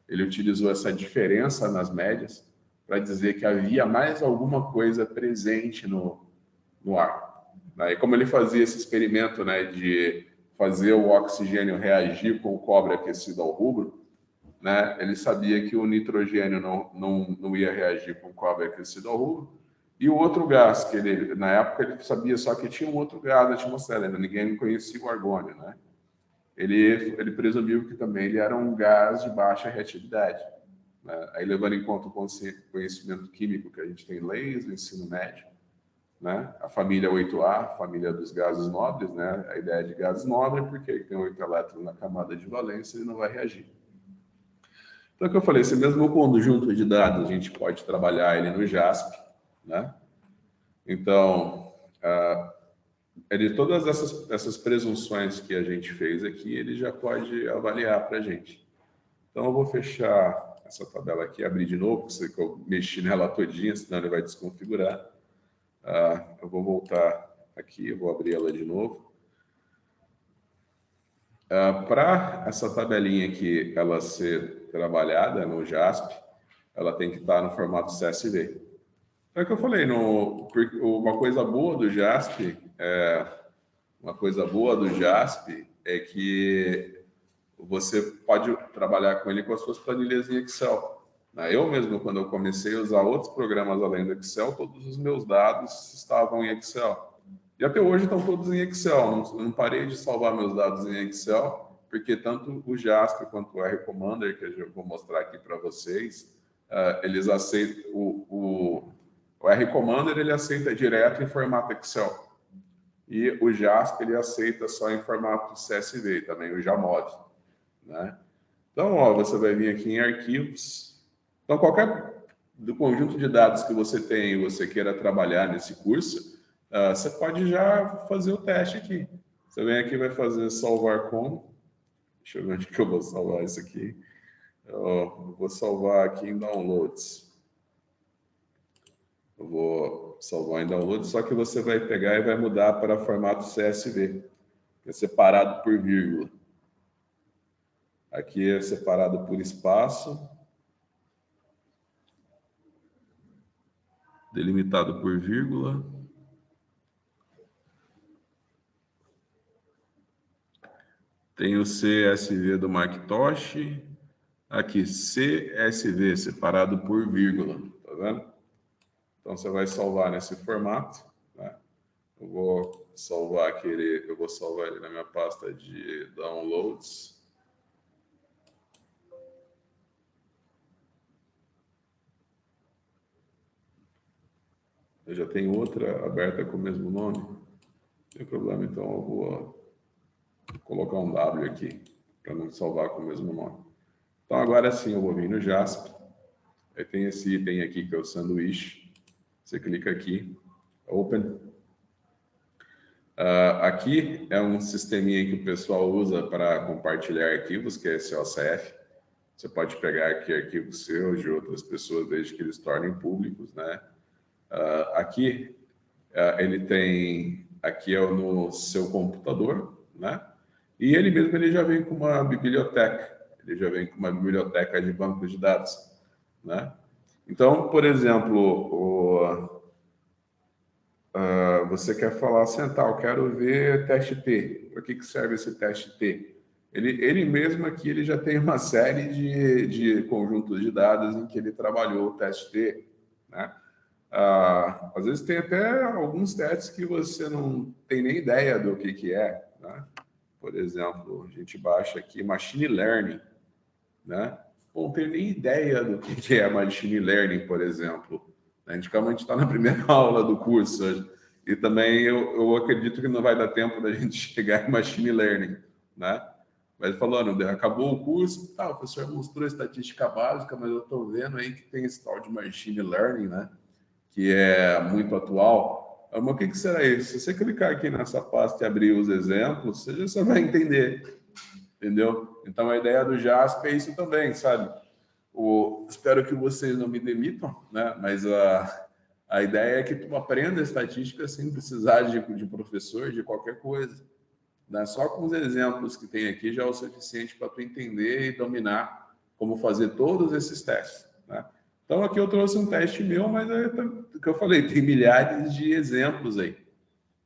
ele utilizou essa diferença nas médias para dizer que havia mais alguma coisa presente no ar. E como ele fazia esse experimento, né, de fazer o oxigênio reagir com o cobre aquecido ao rubro, né, ele sabia que o nitrogênio não ia reagir com o cobre aquecido ao rubro, e o outro gás, que ele, na época ele sabia só que tinha um outro gás na atmosfera, ainda ninguém conhecia o argônio, né? Ele presumiu que também ele era um gás de baixa reatividade, né? Aí levando em conta o conhecimento químico que a gente tem desde o ensino médio, né? A família 8A, a família dos gases nobres, né? A ideia de gases nobres porque ele tem 8 elétrons na camada de valência e não vai reagir. Então, o que eu falei, esse mesmo conjunto de dados, a gente pode trabalhar ele no JASP, né? Então, de todas essas presunções que a gente fez aqui, ele já pode avaliar para a gente. Então, eu vou fechar essa tabela aqui, abrir de novo, porque eu mexi nela todinha, senão ele vai desconfigurar. Eu vou voltar aqui, eu vou abrir ela de novo. Para essa tabelinha aqui, ela ser trabalhada no JASP, ela tem que estar no formato CSV. É o que eu falei, uma coisa boa do JASP é que você pode trabalhar com ele com as suas planilhas em Excel. Eu mesmo, quando eu comecei a usar outros programas além do Excel, todos os meus dados estavam em Excel. E até hoje estão todos em Excel. Não parei de salvar meus dados em Excel, porque tanto o JASP quanto o R Commander, que eu vou mostrar aqui para vocês, eles aceitam o R Commander, ele aceita direto em formato Excel. E o JASP, ele aceita só em formato CSV, também o JAMOD, né? Então, você vai vir aqui em arquivos. Então, qualquer do conjunto de dados que você tem e você queira trabalhar nesse curso, você pode já fazer o teste aqui. Você vem aqui e vai fazer salvar como. Deixa eu ver onde que eu vou salvar isso aqui. Eu vou salvar aqui em downloads. Eu vou salvar em downloads, só que você vai pegar e vai mudar para formato CSV, que é separado por vírgula. Aqui é separado por espaço, delimitado por vírgula. Tem o CSV do Macintosh. Aqui, CSV, separado por vírgula. Tá vendo? Então, você vai salvar nesse formato, né? Eu vou salvar ele na minha pasta de downloads. Eu já tenho outra aberta com o mesmo nome. Não tem problema, então eu vou colocar um W aqui, para não salvar com o mesmo nome. Então, agora sim, eu vou vir no JASP. Aí tem esse item aqui, que é o sanduíche. Você clica aqui, Open. Aqui é um sisteminha que o pessoal usa para compartilhar arquivos, que é esse OCF. Você pode pegar aqui arquivos seus de outras pessoas, desde que eles tornem públicos, né? Aqui, ele tem... Aqui é no seu computador, né? E ele mesmo já vem com uma biblioteca. Ele já vem com uma biblioteca de banco de dados, né? Então, por exemplo, você quer falar assim, eu quero ver teste T. Para que serve esse teste T? Ele mesmo aqui ele já tem uma série de conjuntos de dados em que ele trabalhou o teste T, né? Às vezes tem até alguns testes que você não tem nem ideia do que é, né? Por exemplo, a gente baixa aqui Machine Learning, né? Bom, não tenho nem ideia do que é Machine Learning, por exemplo. A gente realmente está na primeira aula do curso hoje. E também eu acredito que não vai dar tempo da gente chegar em Machine Learning, né? Mas falando, acabou o curso, tá, o professor mostrou a estatística básica, mas eu estou vendo aí que tem esse tal de Machine Learning, né? Que é muito atual. Mas o que será isso? Se você clicar aqui nessa pasta e abrir os exemplos, você já vai entender, entendeu? Então, a ideia do JASP é isso também, sabe? Espero que vocês não me demitam, né? Mas a ideia é que tu aprenda estatística sem precisar de professor, de qualquer coisa. Né? Só com os exemplos que tem aqui já é o suficiente para tu entender e dominar como fazer todos esses testes. Né? Então, aqui eu trouxe um teste meu, mas é o que eu falei, tem milhares de exemplos aí.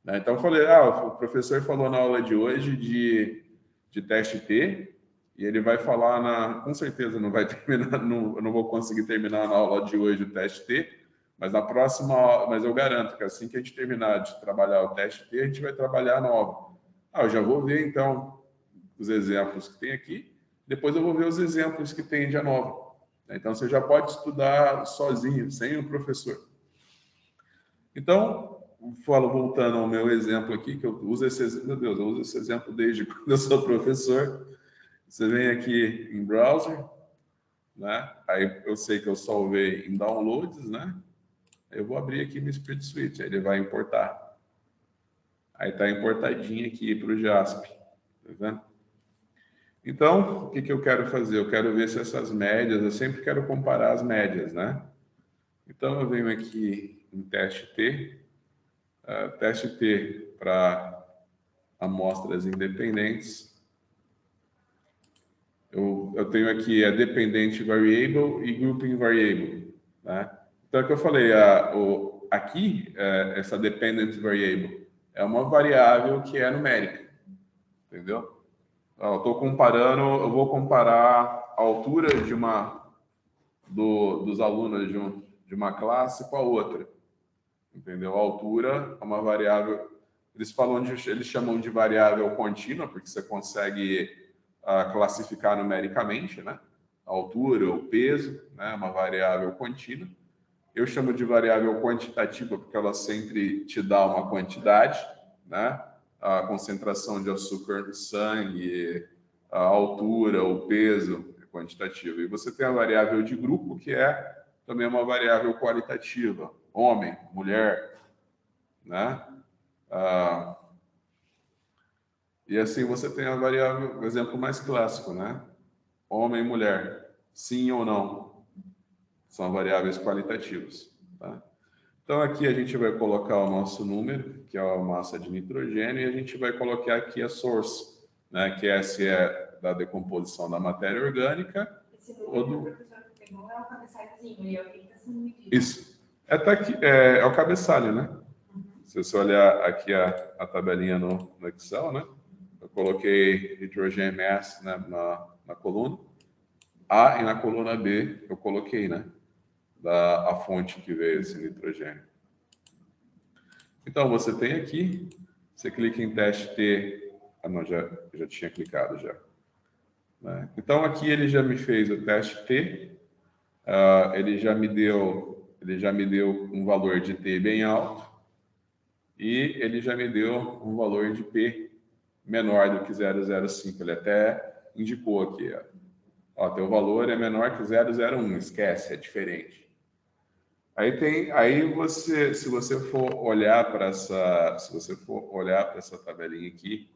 Né? Então, eu falei, o professor falou na aula de hoje de teste T, e ele vai falar com certeza não vai terminar, eu não vou conseguir terminar na aula de hoje o teste T, mas na próxima aula, mas eu garanto que assim que a gente terminar de trabalhar o teste T, a gente vai trabalhar a nova. Eu já vou ver então os exemplos que tem aqui, depois eu vou ver os exemplos que tem de ANOVA. Então você já pode estudar sozinho, sem o professor. Então, voltando ao meu exemplo aqui, que eu uso esse exemplo, meu Deus, eu uso esse exemplo desde quando eu sou professor. Você vem aqui em browser, né? Aí eu sei que eu salvei em downloads, né? Eu vou abrir aqui no Spreadsheet, aí ele vai importar. Aí está importadinho aqui para o JASP, tá vendo? Então, o que eu quero fazer? Eu quero ver se essas médias, eu sempre quero comparar as médias, né? Então, eu venho aqui em teste T, teste T para amostras independentes. Eu tenho aqui a dependent variable e grouping variable, né? Então, é o que eu falei, aqui, essa dependent variable é uma variável que é numérica, entendeu? Eu estou comparando, eu vou comparar a altura dos alunos de uma classe com a outra, entendeu? A altura é uma variável, eles chamam de variável contínua, porque você consegue classificar numericamente, né? A altura, o peso, né? Uma variável contínua. Eu chamo de variável quantitativa porque ela sempre te dá uma quantidade, né? A concentração de açúcar no sangue, a altura, o peso é quantitativo. E você tem a variável de grupo, que é também uma variável qualitativa, homem, mulher, né? E assim você tem a variável, o exemplo mais clássico, né? Homem e mulher, sim ou não, são variáveis qualitativas, tá? Então, aqui a gente vai colocar o nosso número, que é a massa de nitrogênio, e a gente vai colocar aqui a source, né, que essa é da decomposição da matéria orgânica. Esse número que o professor pegou é o cabeçalhozinho, ele é o que está sendo medido. Isso. É o cabeçalho, né? Se você olhar aqui a tabelinha no Excel, né? Eu coloquei nitrogen mass, né, na coluna A, e na coluna B eu coloquei, né? A fonte que veio esse nitrogênio. Então, você tem aqui, você clica em teste T. Não, já tinha clicado já. Né? Então, aqui ele já me fez o teste T. Ele já me deu um valor de T bem alto. E ele já me deu um valor de P menor do que 0,05. Ele até indicou aqui. Teu valor é menor que 0,01. Esquece, é diferente. Se você for olhar para essa tabelinha aqui,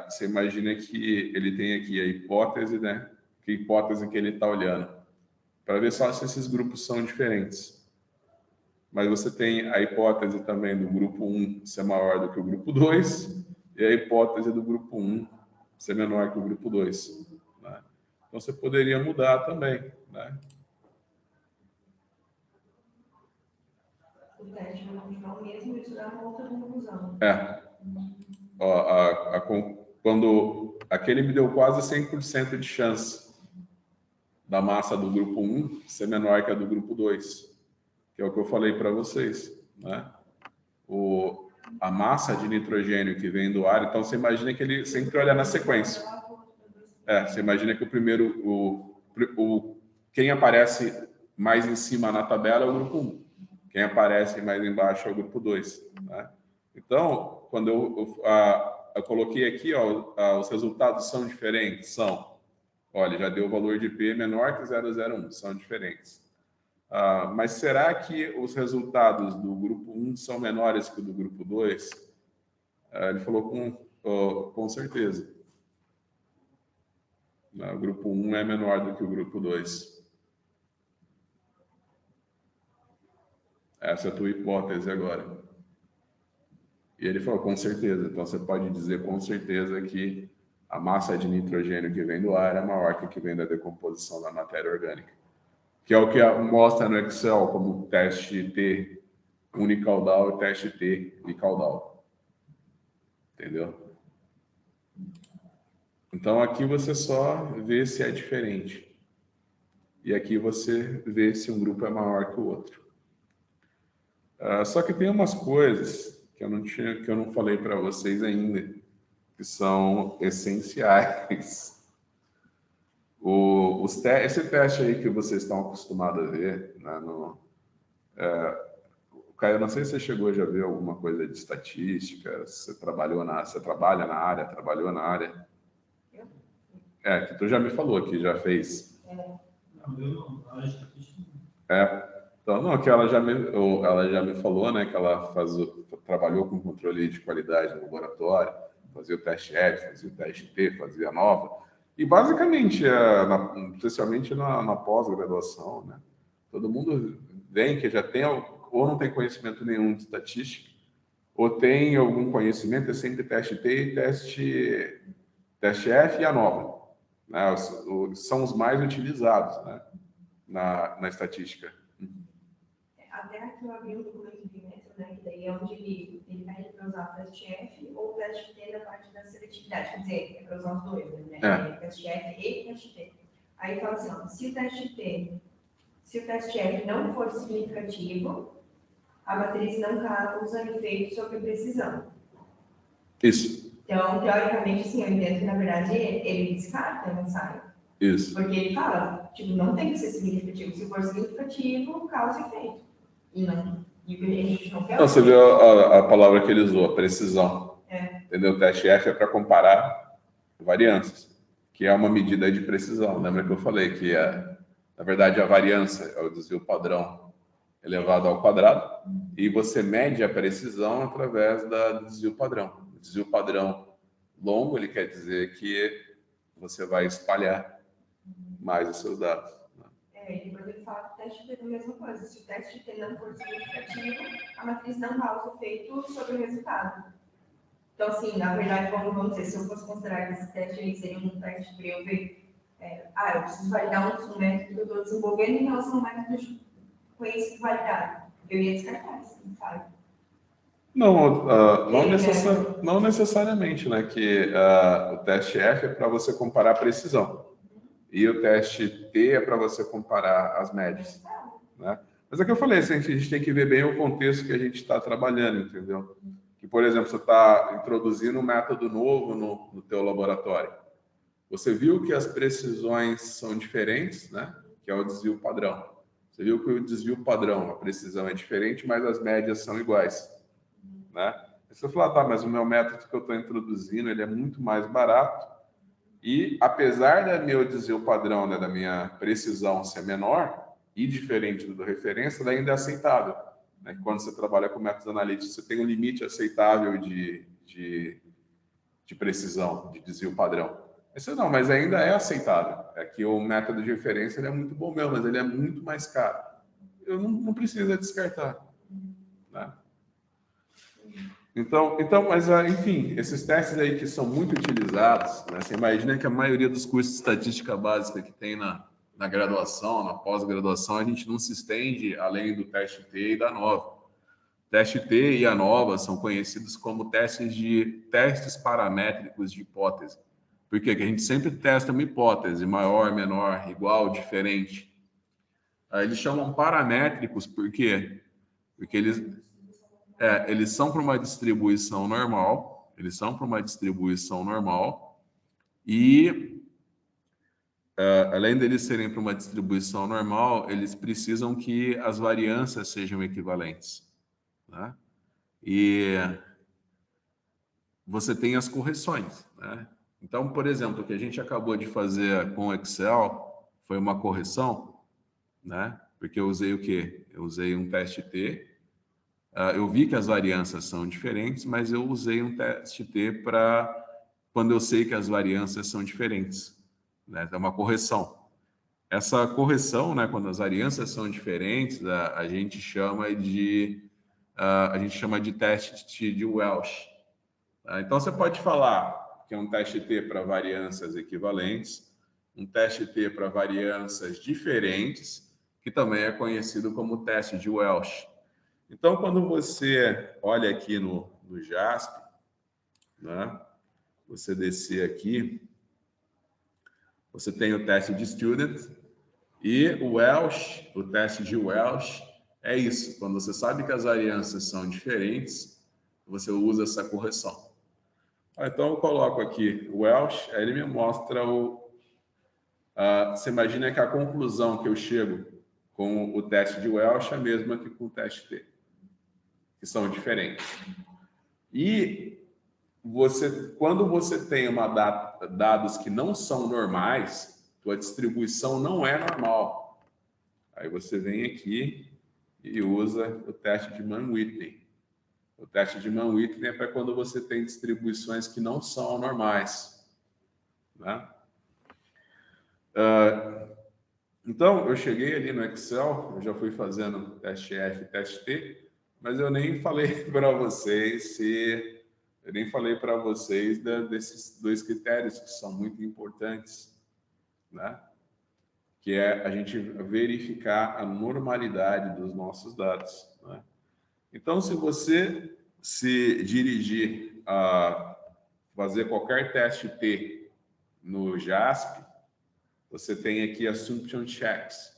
você imagina que ele tem aqui a hipótese, né? Que hipótese que ele está olhando, para ver só se esses grupos são diferentes. Mas você tem a hipótese também do grupo 1 ser maior do que o grupo 2 e a hipótese do grupo 1 ser menor que o grupo 2. Né? Então, você poderia mudar também, né? O teste vai continuar o mesmo e isso dá uma outra conclusão. Quando aquele me deu quase 100% de chance da massa do grupo 1 ser menor que a do grupo 2, que é o que eu falei para vocês, né? A massa de nitrogênio que vem do ar, então você imagina que ele sempre olha na sequência. Você imagina que o quem aparece mais em cima na tabela é o grupo 1. Quem aparece mais embaixo é o grupo 2. Né? Então, quando eu coloquei aqui, ó, os resultados são diferentes? São. Olha, já deu o valor de P menor que 0,01, são diferentes. Mas será que os resultados do grupo 1 são menores que o do grupo 2? Ele falou com certeza. O grupo 1 é menor do que o grupo 2. Essa é a tua hipótese agora. E ele falou, com certeza. Então, você pode dizer com certeza que a massa de nitrogênio que vem do ar é maior que a que vem da decomposição da matéria orgânica. Que é o que mostra no Excel como teste T unicaudal e teste T bicaudal. Entendeu? Então, aqui você só vê se é diferente. E aqui você vê se um grupo é maior que o outro. Só que tem umas coisas que eu não falei para vocês ainda, que são essenciais. Esse teste aí que vocês estão acostumados a ver, né, Caio, não sei se você chegou já a ver alguma coisa de estatística, você trabalhou você trabalha na área, trabalhou na área. Que tu já me falou que já fez. Não, eu não, a área de estatística não. Então, não, que ela já me falou, né, que ela trabalhou com controle de qualidade no laboratório, fazia o teste F, fazia o teste T, fazia a nova. E, basicamente, especialmente na pós-graduação, né, todo mundo vem que já tem, ou não tem conhecimento nenhum de estatística, ou tem algum conhecimento, é sempre teste T e teste F e a nova. Né, são os mais utilizados, né, na estatística. Até aqui eu abri um documento de metro, né, que daí é onde ele pede para usar o teste F ou o teste T na parte da seletividade, quer dizer, é para usar os dois, né? Teste F e teste T. Aí fala assim, ó, se o teste F não for significativo, a matriz não causa efeito sobre a precisão. Isso. Então, teoricamente, assim, eu entendo que, na verdade, ele descarta o ensaio. Isso. Porque ele fala, tipo, não tem que ser significativo. Se for significativo, causa efeito. E a gente não quer... Você viu a palavra que ele usou, precisão. Entendeu? O teste F é para comparar variâncias, que é uma medida de precisão. Lembra que eu falei que, na verdade, a variância é o desvio padrão elevado ao quadrado, e você mede a precisão através do desvio padrão. O desvio padrão longo, ele quer dizer que você vai espalhar mais os seus dados. E depois ele fala que o teste T é a mesma coisa. Se o teste T não for significativo, a matriz não causa efeito sobre o resultado. Então, assim, na verdade, vamos dizer, se eu fosse considerar que esse teste aí seria um teste para eu ver, eu preciso validar um método que eu estou desenvolvendo em relação ao método de conhecido validado. Eu ia descartar isso, sabe? Não necessariamente, né? Que o teste F é para você comparar a precisão. E o teste T é para você comparar as médias. Né? Mas é que eu falei, assim, a gente tem que ver bem o contexto que a gente está trabalhando, entendeu? Que, por exemplo, você está introduzindo um método novo no teu laboratório. Você viu que as precisões são diferentes, né? Que é o desvio padrão. Você viu que o desvio padrão, a precisão é diferente, mas as médias são iguais. Né? Aí você fala, tá, mas o meu método que eu estou introduzindo, ele é muito mais barato. E, apesar do meu desvio padrão, né, da minha precisão ser menor e diferente do referência, ela ainda é aceitável. Né? Quando você trabalha com métodos analíticos, você tem um limite aceitável de precisão, de desvio padrão. Isso não, mas ainda é aceitável. É que o método de referência ele é muito bom mesmo, mas ele é muito mais caro. Eu não preciso descartar. Né? Então, mas, enfim, esses testes aí que são muito utilizados, né, você imagina que a maioria dos cursos de estatística básica que tem na graduação, na pós-graduação, a gente não se estende além do teste T e da nova. O teste T e a nova são conhecidos como testes paramétricos de hipótese. Por quê? Porque a gente sempre testa uma hipótese, maior, menor, igual, diferente. Aí eles chamam paramétricos, por quê? Porque eles são para uma distribuição normal, e além deles serem para uma distribuição normal, eles precisam que as variâncias sejam equivalentes, né? E você tem as correções, né? Então, por exemplo, o que a gente acabou de fazer com o Excel foi uma correção, né? Porque eu usei o quê? Eu usei um teste T. Eu vi que as variâncias são diferentes, mas eu usei um teste T para quando eu sei que as variâncias são diferentes, né? É uma correção. Essa correção, né, quando as variâncias são diferentes, a gente chama de teste de Welch. Tá? Então, você pode falar que é um teste T para variâncias equivalentes, um teste T para variâncias diferentes, que também é conhecido como teste de Welch. Então, quando você olha aqui no JASP, né, você descer aqui, você tem o teste de Student e o Welch, o teste de Welch, é isso. Quando você sabe que as variâncias são diferentes, você usa essa correção. Então, eu coloco aqui o Welch, aí ele me mostra você imagina que a conclusão que eu chego com o teste de Welch é a mesma que com o teste T, que são diferentes. E quando você tem dados que não são normais, sua distribuição não é normal. Aí você vem aqui e usa o teste de Mann-Whitney. O teste de Mann-Whitney é para quando você tem distribuições que não são normais, né? Então, eu cheguei ali no Excel, eu já fui fazendo teste F, teste T, mas eu nem falei para vocês desses dois critérios que são muito importantes, né? Que é a gente verificar a normalidade dos nossos dados, né? Então, se você se dirigir a fazer qualquer teste T no JASP, você tem aqui assumption checks,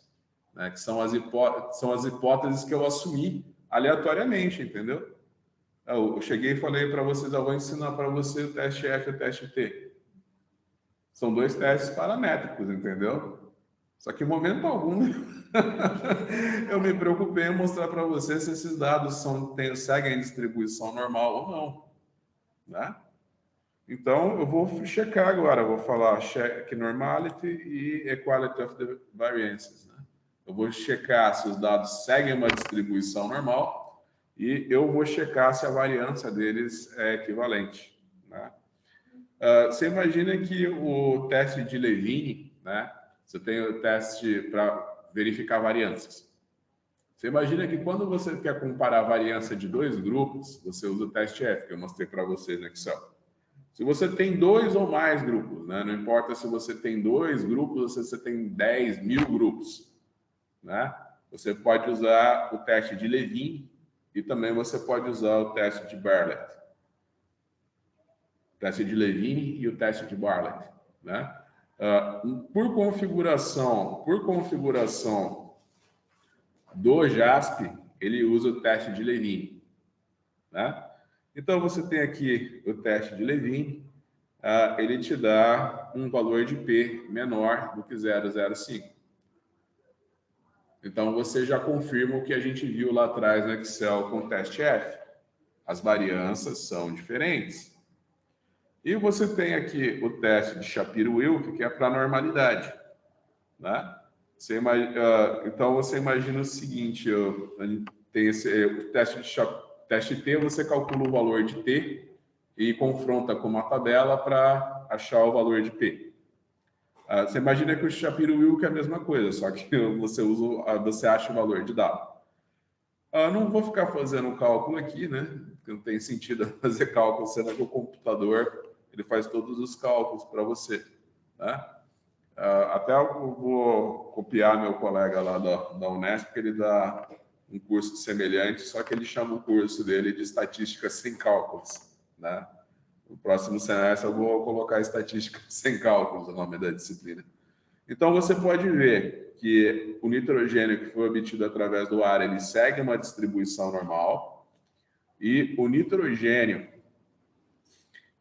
né, que são as hipóteses que eu assumi aleatoriamente, entendeu? Eu cheguei e falei para vocês, eu vou ensinar para você o teste F e o teste T. São dois testes paramétricos, entendeu? Só que em momento algum eu me preocupei em mostrar para vocês se esses dados seguem a distribuição normal ou não, né? Então, eu vou checar agora, vou falar check normality e equality of the variances, né? Eu vou checar se os dados seguem uma distribuição normal e eu vou checar se a variância deles é equivalente, né? Você imagina que o teste de Levine, né? Você tem o teste para verificar variâncias. Você imagina que quando você quer comparar a variância de dois grupos, você usa o teste F, que eu mostrei para vocês no Excel. Se você tem dois ou mais grupos, né? Não importa se você tem 2 grupos ou se você tem 10.000 grupos, né? Você pode usar o teste de Levine e também você pode usar o teste de Bartlett. O teste de Levine e o teste de Bartlett, né? Por configuração do JASP, ele usa o teste de Levine, né? Então, você tem aqui o teste de Levine, ele te dá um valor de P menor do que 0,05. Então, você já confirma o que a gente viu lá atrás no Excel com o teste F. As variâncias são diferentes. E você tem aqui o teste de Shapiro-Wilk, que é para normalidade, né? Então, você imagina o seguinte, tem o teste T, você calcula o valor de T e confronta com uma tabela para achar o valor de P. Você imagina que o Shapiro-Wilk é a mesma coisa, só que você acha o valor de dado. Não vou ficar fazendo cálculo aqui, né? Porque não tem sentido fazer cálculo, sendo que o computador ele faz todos os cálculos para você, né? Até eu vou copiar meu colega lá da Unesp, porque ele dá um curso semelhante, só que ele chama o curso dele de Estatística Sem Cálculos, né? No próximo semestre eu vou colocar Estatística Sem Cálculos, o nome da disciplina. Então, você pode ver que o nitrogênio que foi obtido através do ar, ele segue uma distribuição normal, e o nitrogênio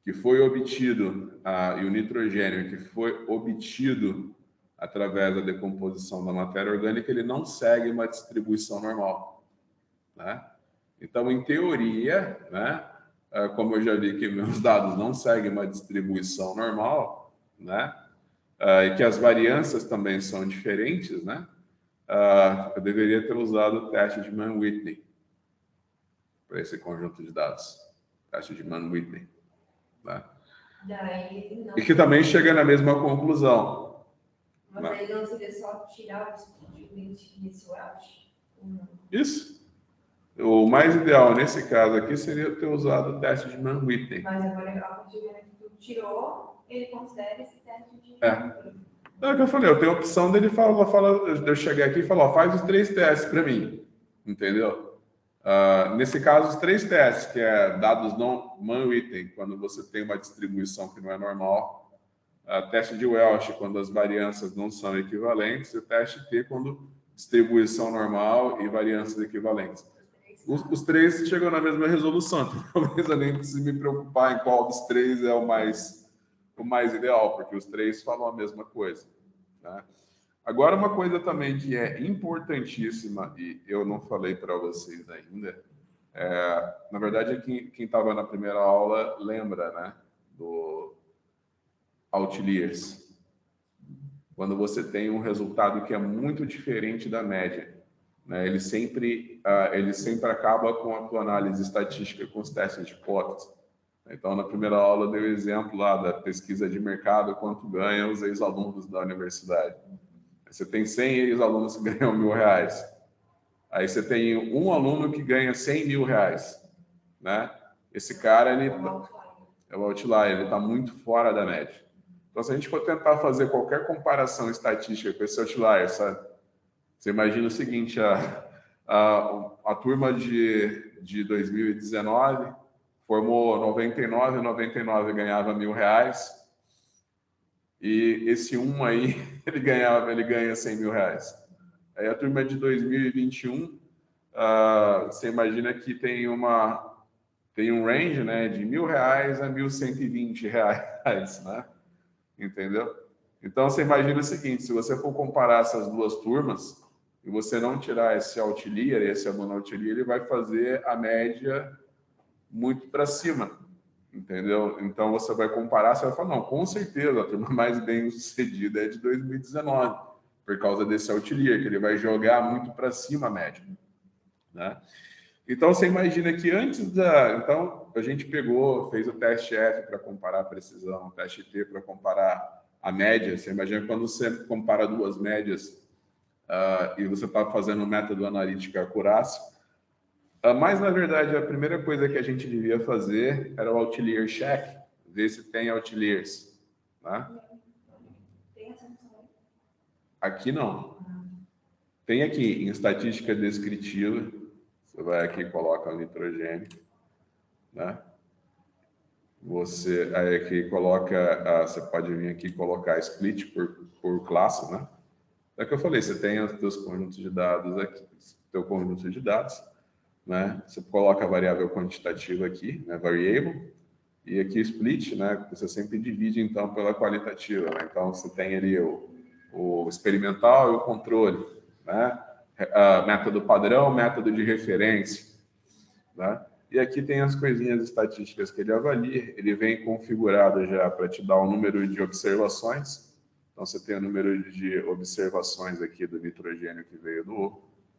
que foi obtido, e o nitrogênio que foi obtido através da decomposição da matéria orgânica, ele não segue uma distribuição normal, né? Então, em teoria, né, como eu já vi que meus dados não seguem uma distribuição normal, né, e que as variâncias também são diferentes, né, eu deveria ter usado o teste de Mann-Whitney para esse conjunto de dados. Teste de Mann-Whitney, né? Daí, não. E que também chega na mesma conclusão. Mas Né? aí não seria só tirar o descobrimento inicial? Isso. O mais ideal nesse caso aqui seria ter usado o teste de Mann-Whitney. Mas agora, a partir do momento que tu tirou, ele considera esse teste de... É o que eu falei, eu tenho a opção dele eu chegar aqui e falar, ó, faz os 3 testes para mim, entendeu? Nesse caso, os 3 testes, que é dados não Mann-Whitney, quando você tem uma distribuição que não é normal, teste de Welch, quando as variâncias não são equivalentes, e o teste T, quando distribuição normal e variâncias equivalentes. Os 3 chegam na mesma resolução, então talvez eu nem precise me preocupar em qual dos 3 é o mais ideal, porque os 3 falam a mesma coisa, né? Agora, uma coisa também que é importantíssima, e eu não falei para vocês ainda, na verdade, quem estava na primeira aula lembra, né, do outliers. Quando você tem um resultado que é muito diferente da média, né, ele sempre acaba com a tua análise estatística, com os testes de hipótese. Então, na primeira aula, eu dei o exemplo lá da pesquisa de mercado, quanto ganham os ex-alunos da universidade. Você tem 100 ex-alunos que ganham R$1.000. Aí você tem um aluno que ganha R$100.000, né? Esse cara, ele é o outlier, ele está muito fora da média. Então, se a gente for tentar fazer qualquer comparação estatística com esse outlier, sabe? Você imagina o seguinte, a turma de 2019 formou 99 ganhava R$1.000, e esse aí, ele ganha R$100.000. Aí a turma de 2021, você imagina que tem um range, né, de R$1.000 a R$1.120, né? Entendeu? Então, você imagina o seguinte, se você for comparar essas duas turmas, e você não tirar esse aluno outlier, ele vai fazer a média muito para cima, entendeu? Então, você vai comparar, você vai falar, não, com certeza, a turma mais bem sucedida é de 2019, por causa desse outlier, que ele vai jogar muito para cima a média, né? Então, você imagina que Então, a gente fez o teste F para comparar a precisão, o teste T para comparar a média. Você imagina quando você compara duas médias e você está fazendo um método analítico acurácia. Mas, na verdade, a primeira coisa que a gente devia fazer era o outlier check, ver se tem outliers, né? Aqui não. Tem aqui, em estatística descritiva, você vai aqui e coloca o nitrogênio, né? Você aí aqui coloca, você pode vir aqui e colocar split por classe, né? É o que eu falei, você tem os teus conjuntos de dados aqui, teu conjunto de dados, né? Você coloca a variável quantitativa aqui, né? Variable, e aqui split, né? Você sempre divide então pela qualitativa, né? Então você tem ali o experimental e o controle, né? Método padrão, método de referência, né? E aqui tem as coisinhas estatísticas que ele avalia. Ele vem configurado já para te dar o número de observações. Então, você tem o número de observações aqui do nitrogênio que veio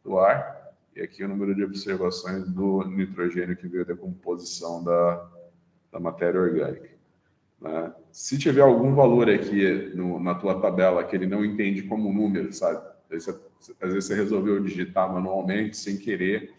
do ar, e aqui o número de observações do nitrogênio que veio da composição da matéria orgânica, né? Se tiver algum valor aqui na tua tabela que ele não entende como número, sabe? Às vezes você resolveu digitar manualmente, sem querer,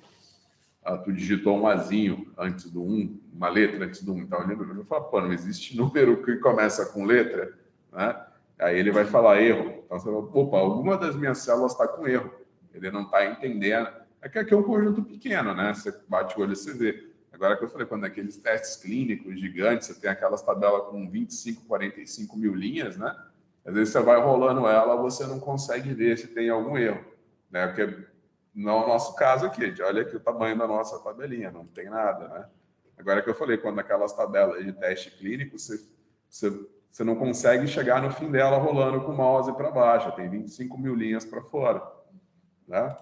tu digitou um azinho antes do 1, uma letra antes do 1. Então, ele vai falar, pô, não existe número que começa com letra, né? Aí ele vai falar erro. Então, você fala, opa, alguma das minhas células está com erro. Ele não está entendendo. É que aqui é um conjunto pequeno, né? Você bate o olho e você vê. Agora que eu falei, quando aqueles testes clínicos gigantes, você tem aquelas tabelas com 25, 45 mil linhas, né? Às vezes você vai rolando ela, você não consegue ver se tem algum erro, né? Porque não é o nosso caso aqui, olha aqui o tamanho da nossa tabelinha, não tem nada, né? Agora que eu falei, quando aquelas tabelas de teste clínico, você você não consegue chegar no fim dela rolando com o mouse para baixo, tem 25 mil linhas para fora, né?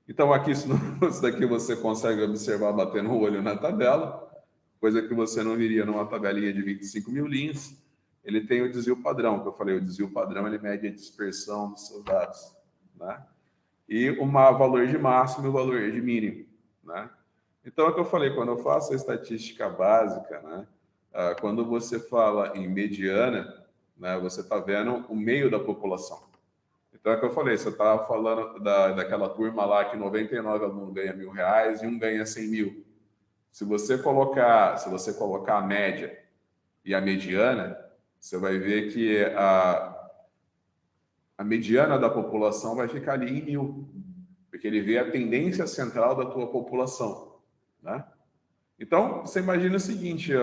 Então, aqui, isso daqui você consegue observar batendo o olho na tabela, coisa que você não viria numa tabelinha de 25 mil linhas. Ele tem o desvio padrão, que eu falei, o desvio padrão ele mede a dispersão dos seus dados, né? E o valor de máximo e o valor de mínimo, né? Então, é o que eu falei, quando eu faço a estatística básica, né? Quando você fala em mediana, né, você está vendo o meio da população. Então, é o que eu falei, você estava falando daquela turma lá que 99 alunos ganha R$1.000 e um ganha 100 mil. Se você colocar a média e a mediana, você vai ver que a mediana da população vai ficar ali em 1.000, porque ele vê a tendência central da tua população, né? Então, você imagina o seguinte,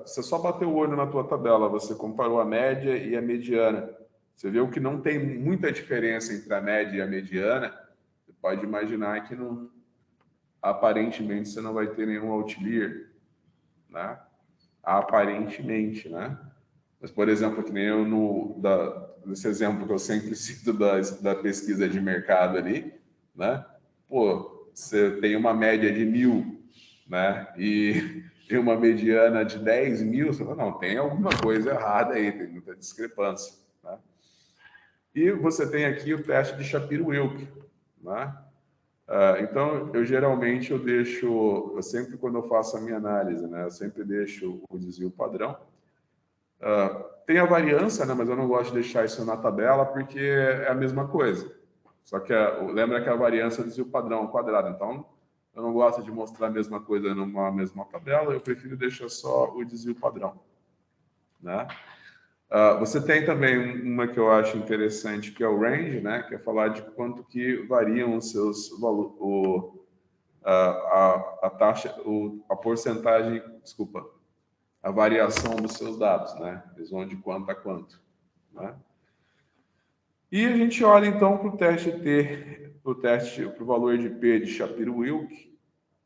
você só bateu o olho na tua tabela, você comparou a média e a mediana, você viu que não tem muita diferença entre a média e a mediana, você pode imaginar que não, aparentemente você não vai ter nenhum outlier, né? Aparentemente, né? Mas, por exemplo, que nem eu nesse exemplo que eu sempre cito da pesquisa de mercado ali, né? Pô, você tem uma média de 1.000, né? E uma mediana de 10 mil, você fala, não, tem alguma coisa errada aí, tem muita discrepância, né? E você tem aqui o teste de Shapiro-Wilk, né? Então, eu sempre quando eu faço a minha análise, né? Eu sempre deixo o desvio padrão. Tem a variância, né? Mas eu não gosto de deixar isso na tabela porque é a mesma coisa. Só que lembra que a variância é o desvio padrão ao quadrado. Então, eu não gosto de mostrar a mesma coisa numa mesma tabela, eu prefiro deixar só o desvio padrão, né? Você tem também uma que eu acho interessante, que é o range, né? Que é falar de quanto que variam os seus valores, a taxa, a porcentagem, desculpa, a variação dos seus dados, né? Eles vão de quanto a quanto, né? E a gente olha então para o teste T, para o valor de P de Shapiro-Wilk,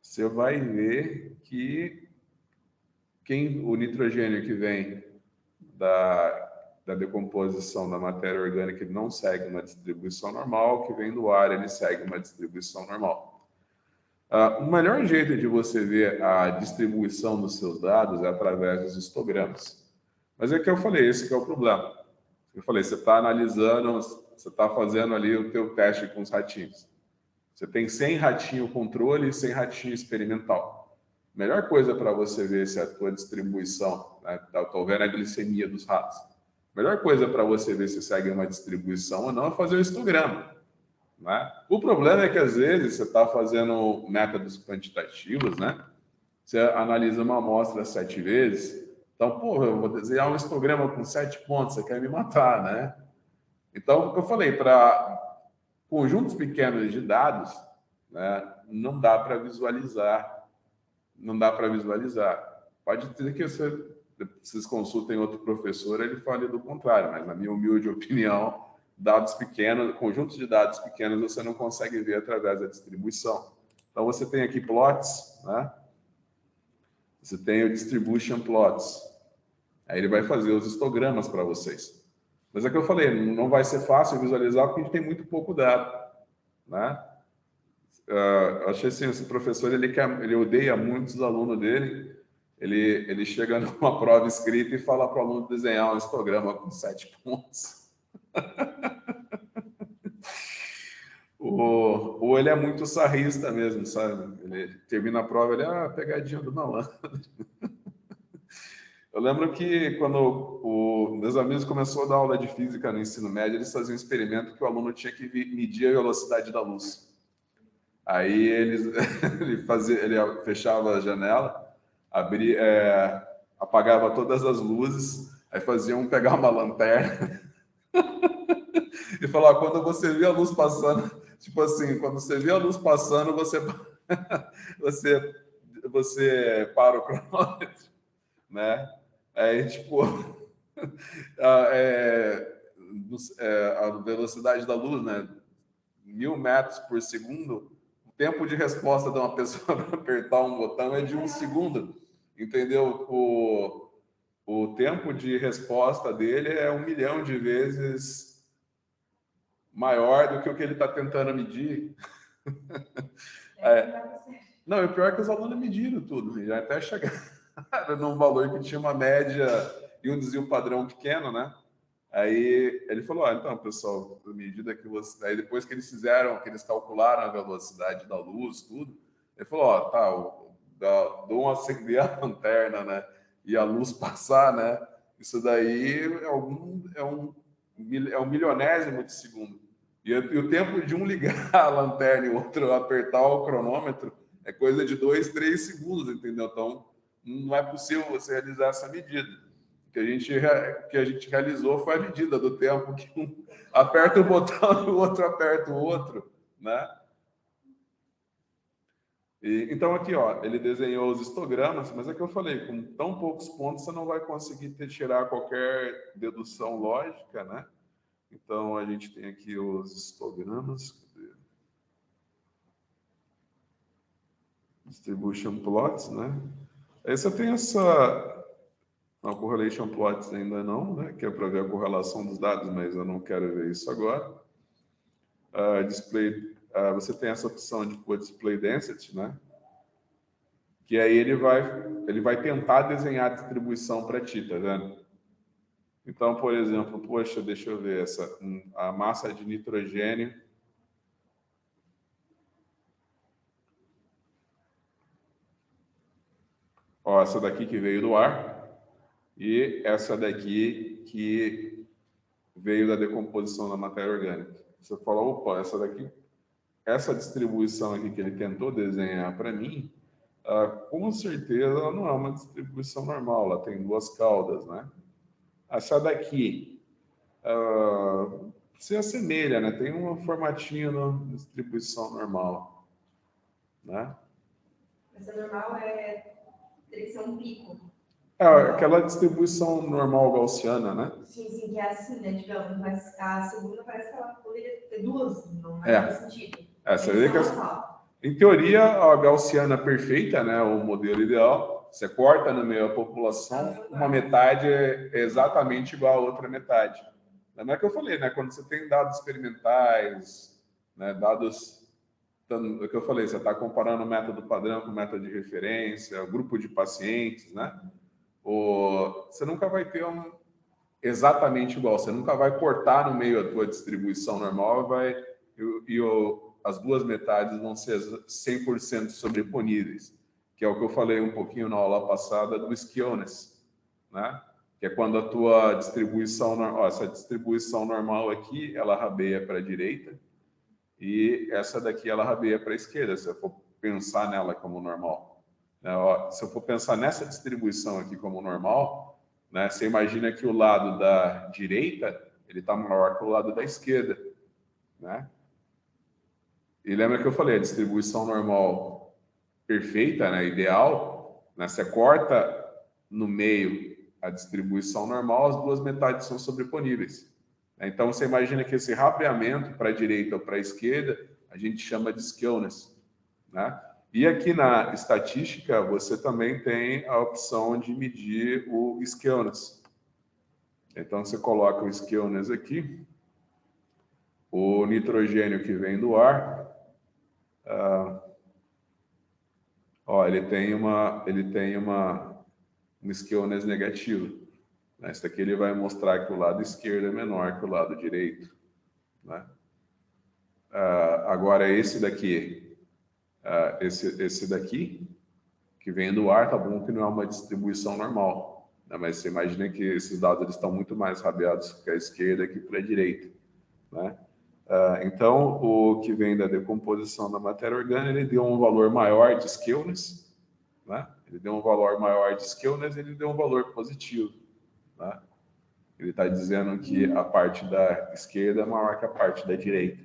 você vai ver que o nitrogênio que vem da decomposição da matéria orgânica ele não segue uma distribuição normal, o que vem do ar ele segue uma distribuição normal. O melhor jeito de você ver a distribuição dos seus dados é através dos histogramas. Mas é que eu falei, esse que é o problema. Eu falei, você está analisando, você está fazendo ali o teu teste com os ratinhos. Você tem 100 ratinho controle e 100 ratinho experimental. Melhor coisa para você ver se a tua distribuição, né, estou vendo a glicemia dos ratos. Melhor coisa para você ver se segue uma distribuição ou não é fazer o histograma, né? O problema é que às vezes você está fazendo métodos quantitativos, né? Você analisa uma amostra 7 vezes, então, porra, eu vou desenhar um histograma com 7 pontos, você quer me matar, né? Então, o que eu falei, para conjuntos pequenos de dados, né, não dá para visualizar. Não dá para visualizar. Pode dizer que vocês consultem outro professor, ele fale do contrário, mas na minha humilde opinião, dados pequenos, conjuntos de dados pequenos, você não consegue ver através da distribuição. Então, você tem aqui plots, né? Você tem o distribution plots. Aí ele vai fazer os histogramas para vocês. Mas é que eu falei, não vai ser fácil visualizar porque a gente tem muito pouco dado, né? Eu achei assim, esse professor, ele odeia muitos alunos dele. Ele chega numa prova escrita e fala para o aluno desenhar um histograma com 7 pontos. Ou ele é muito sarrista mesmo, sabe? Ele termina a prova, pegadinha do malandro. Eu lembro que quando meus amigos começaram a dar aula de física no ensino médio, eles faziam um experimento que o aluno tinha que medir a velocidade da luz. Aí ele fechava a janela, apagava todas as luzes, aí fazia pegar uma lanterna e falar, quando você vê a luz passando, tipo assim, quando você vê a luz passando, você para o cronômetro, né? Aí, tipo, a velocidade da luz, né? 1.000 metros por segundo, o tempo de resposta de uma pessoa para apertar um botão é de 1 segundo, entendeu? o tempo de resposta dele é 1 milhão de vezes maior do que o que ele está tentando medir. Não, e o pior é que os alunos mediram tudo, já até chegaram num valor que tinha uma média e um desvio padrão pequeno, né? Aí ele falou, então, pessoal, à medida que você... Aí depois que eles fizeram, que eles calcularam a velocidade da luz, tudo, ele falou, dou um acender a lanterna, né? E a luz passar, né? Isso daí é um milionésimo de segundo. E o tempo de um ligar a lanterna e o outro apertar o cronômetro é coisa de 2, 3 segundos, entendeu? Então, não é possível você realizar essa medida. O que a gente realizou foi a medida do tempo que um aperta o botão e o outro aperta o outro, né? Então, aqui, ó, ele desenhou os histogramas, mas é que eu falei, com tão poucos pontos, você não vai conseguir tirar qualquer dedução lógica, né? Então, a gente tem aqui os histogramas. Distribution plots, né? Aí você tem a correlation plots ainda não, né? Que é para ver a correlação dos dados, mas eu não quero ver isso agora. Você tem essa opção de pôr display density, né? Que aí ele vai tentar desenhar a distribuição para ti, tá vendo? Então, por exemplo, poxa, deixa eu ver a massa de nitrogênio. Ó, essa daqui que veio do ar e essa daqui que veio da decomposição da matéria orgânica. Você fala, opa, essa distribuição aqui que ele tentou desenhar para mim, com certeza ela não é uma distribuição normal, ela tem 2 caudas, né? Essa daqui se assemelha, né? Tem um formatinho na distribuição normal, né? Essa normal teria que ser um pico. Aquela distribuição normal gaussiana, né? Sim, que é assim, né? Digamos, mas a segunda parece que ela poderia ter 2, não faz sentido. Você vê que em teoria, a gaussiana perfeita, né? O modelo ideal, você corta no meio da população, uma metade é exatamente igual à outra metade. Não é que eu falei, né? Quando você tem dados experimentais, né? Dados... O que eu falei, você está comparando o método padrão com o método de referência, o grupo de pacientes, né? Você nunca vai ter exatamente igual, você nunca vai cortar no meio a tua distribuição normal as 2 metades vão ser 100% sobreponíveis, que é o que eu falei um pouquinho na aula passada do skewness, né? Que é quando a tua distribuição, essa distribuição normal aqui, ela rabeia para a direita e essa daqui ela rabeia para a esquerda, se eu for pensar nela como normal. Se eu for pensar nessa distribuição aqui como normal, né, você imagina que o lado da direita ele está maior que o lado da esquerda, né? E lembra que eu falei, a distribuição normal perfeita, né, ideal, né, você corta no meio a distribuição normal, as 2 metades são sobreponíveis. Então, você imagina que esse rabeamento para a direita ou para a esquerda, a gente chama de skewness, né? E aqui na estatística, você também tem a opção de medir o skewness. Então, você coloca o skewness aqui, o nitrogênio que vem do ar, ele tem um skewness negativo. Esse daqui ele vai mostrar que o lado esquerdo é menor que o lado direito, né? Agora, esse daqui, esse daqui, que vem do ar, tá bom que não é uma distribuição normal, né? Mas você imagina que esses dados eles estão muito mais rabeados para a esquerda que para a direita, né? Então, o que vem da decomposição da matéria orgânica, ele deu um valor maior de skewness, né? Ele deu um valor maior de skewness, ele deu um valor positivo, né? Ele está dizendo que a parte da esquerda é maior que a parte da direita.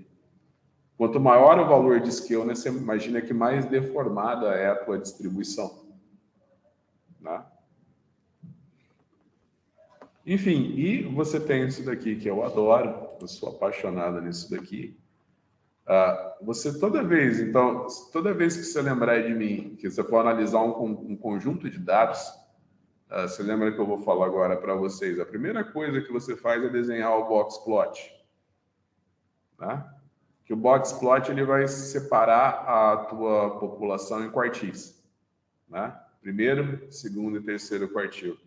Quanto maior o valor de skewness, você imagina que mais deformada é a tua distribuição, né? Enfim, e você tem isso daqui que eu adoro, eu sou apaixonado nisso daqui. Você toda vez que você lembrar de mim, que você for analisar um conjunto de dados, Você lembra que eu vou falar agora para vocês? A primeira coisa que você faz é desenhar o box plot. Tá? Que o box plot ele vai separar a tua população em quartis. Né? Primeiro, segundo e terceiro quartil.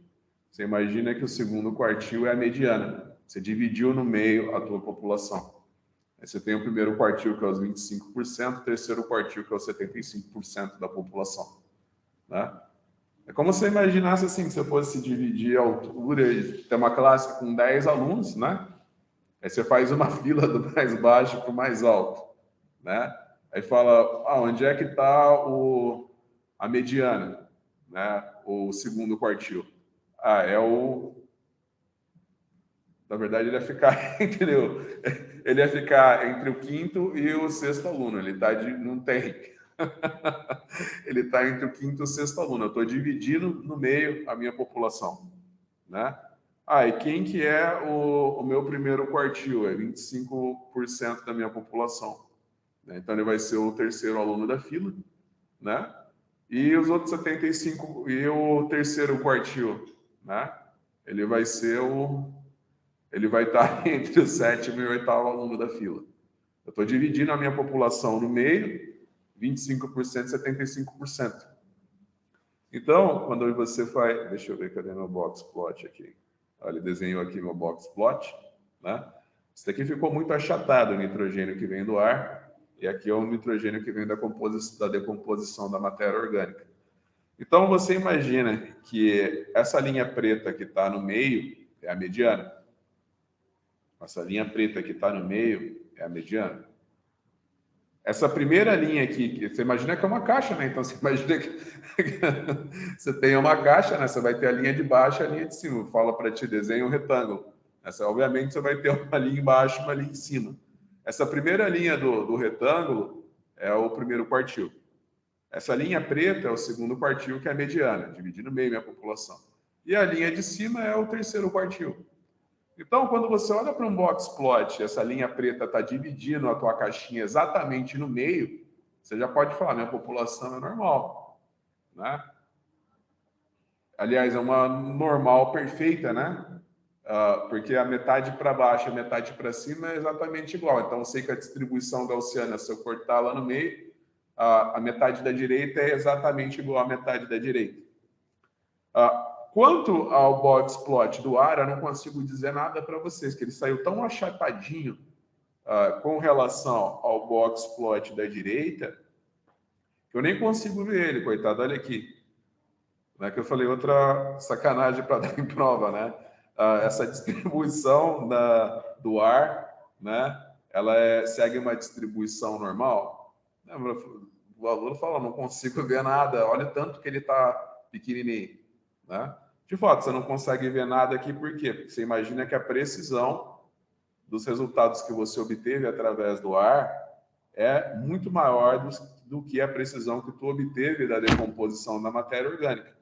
Você imagina que o segundo quartil é a mediana. Você dividiu no meio a tua população. Aí você tem o primeiro quartil, que é os 25%, o terceiro quartil, que é os 75% da população. Né? É como se você imaginasse assim, que você fosse dividir a altura e ter uma classe com 10 alunos, né? Aí você faz uma fila do mais baixo para o mais alto, né? Aí fala, onde é que está a mediana, né? O segundo quartil. É o... Na verdade, ele ia ficar entendeu? Ele ia ficar entre o quinto e o sexto aluno. Ele tá não tem. Ele está entre o quinto e o sexto aluno. Eu estou dividindo no meio a minha população, né? E quem que é o meu primeiro quartil? É 25% da minha população. Né? Então, ele vai ser o terceiro aluno da fila, né? E os outros 75, e o terceiro quartil, né? Ele vai ser ele vai estar entre o sétimo e o oitavo aluno da fila. Eu estou dividindo a minha população no meio, 25%, 75%. Então, quando você faz... Deixa eu ver, cadê meu box plot aqui? Olha, ele desenhou aqui meu box plot, né? Isso daqui ficou muito achatado, o nitrogênio que vem do ar, e aqui é o nitrogênio que vem da decomposição da matéria orgânica. Então, você imagina que essa linha preta que está no meio é a mediana. Essa linha preta que está no meio é a mediana. Essa primeira linha aqui, você imagina que é uma caixa, né? Então, você imagina que você tem uma caixa, né? Você vai ter a linha de baixo e a linha de cima. Fala para ti, desenha um retângulo. Obviamente, você vai ter uma linha embaixo e uma linha em cima. Essa primeira linha do retângulo é o primeiro quartil. Essa linha preta é o segundo quartil, que é a mediana, dividindo no meio minha população. E a linha de cima é o terceiro quartil. Então, quando você olha para um box plot, essa linha preta está dividindo a tua caixinha exatamente no meio, você já pode falar, minha população é normal, né? Aliás, é uma normal perfeita, né? Porque a metade para baixo e a metade para cima é exatamente igual. Então, eu sei que a distribuição gaussiana, se eu cortar lá no meio, a metade da direita é exatamente igual à metade da direita. Quanto ao box plot do ar, eu não consigo dizer nada para vocês, que ele saiu tão achatadinho com relação ao box plot da direita, que eu nem consigo ver ele, coitado. Olha aqui. Não é que eu falei outra sacanagem para dar em prova, né? Essa distribuição do ar, né? Ela segue uma distribuição normal. O aluno fala, não consigo ver nada, olha o tanto que ele está pequenininho. Né? De fato, você não consegue ver nada aqui, por quê? Porque você imagina que a precisão dos resultados que você obteve através do ar é muito maior do que a precisão que tu obteve da decomposição da matéria orgânica.